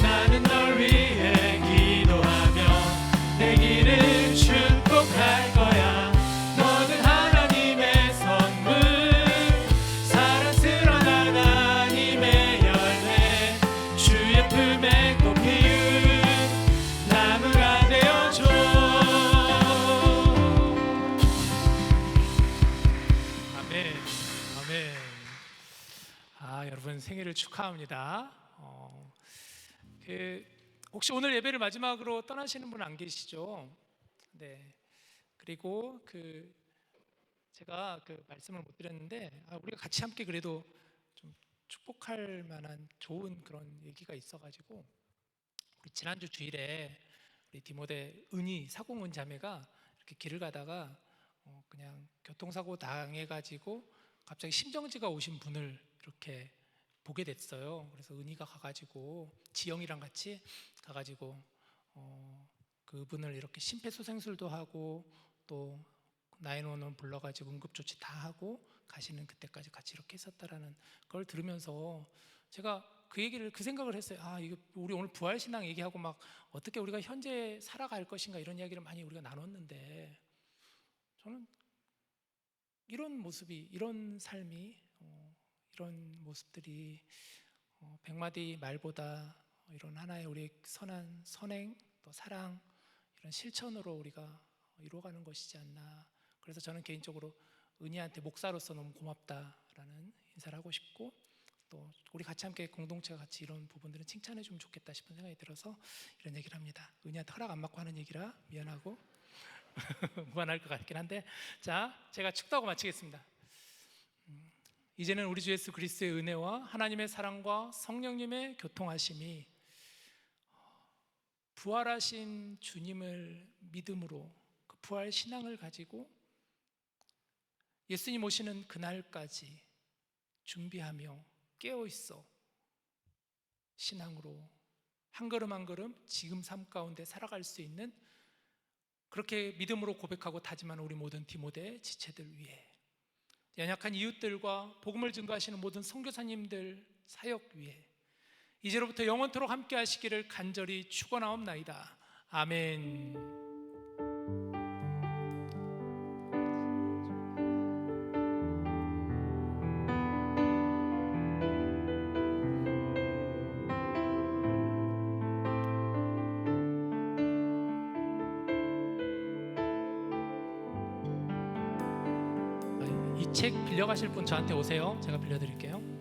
나는 널 위해 기도하며 내 길을 축복할 거야. 너는 하나님의 선물, 사랑스러운 하나님의 열매, 주의 품에 꽃 피운 나무가 되어줘. 아멘. 아멘. 여러분 생일을 축하합니다. 혹시 오늘 예배를 마지막으로 떠나시는 분 안 계시죠? 네. 그리고 제가 말씀을 못 드렸는데 우리가 같이 함께 그래도 좀 축복할 만한 좋은 그런 얘기가 있어가지고 우리 지난주 주일에 우리 디모데 사공은 자매가 이렇게 길을 가다가 그냥 교통사고 당해가지고 갑자기 심정지가 오신 분을 이렇게 보게 됐어요. 그래서 은희가 가가지고 지영이랑 같이 가가지고 그분을 이렇게 심폐소생술도 하고 또 911 불러가지고 응급조치 다 하고 가시는 그때까지 같이 이렇게 했었다라는 걸 들으면서 제가 그 생각을 했어요. 이거 우리 오늘 부활 신앙 얘기하고 막 어떻게 우리가 현재 살아갈 것인가 이런 이야기를 많이 우리가 나눴는데, 저는 이런 모습이, 이런 삶이, 이런 모습들이 백마디 말보다 이런 하나의 우리 선한 선행 또 사랑, 이런 실천으로 우리가 이루어가는 것이지 않나. 그래서 저는 개인적으로 은희한테 목사로서 너무 고맙다라는 인사를 하고 싶고, 또 우리 같이 함께 공동체가 같이 이런 부분들은 칭찬해 주면 좋겠다 싶은 생각이 들어서 이런 얘기를 합니다. 은희한테 허락 안 받고 하는 얘기라 미안하고 무관할 것 같긴 한데, 자, 제가 축도하고 마치겠습니다. 이제는 우리 주 예수 그리스도의 은혜와 하나님의 사랑과 성령님의 교통하심이 부활하신 주님을 믿음으로, 그 부활 신앙을 가지고 예수님 오시는 그날까지 준비하며 깨어 있어 신앙으로 한 걸음 한 걸음 지금 삶 가운데 살아갈 수 있는, 그렇게 믿음으로 고백하고 다짐하는 우리 모든 디모데 지체들 위해, 연약한 이웃들과 복음을 증거하시는 모든 선교사님들 사역 위해 이제로부터 영원토록 함께 하시기를 간절히 축원하옵나이다. 아멘. 이 책 빌려가실 분 저한테 오세요. 제가 빌려드릴게요.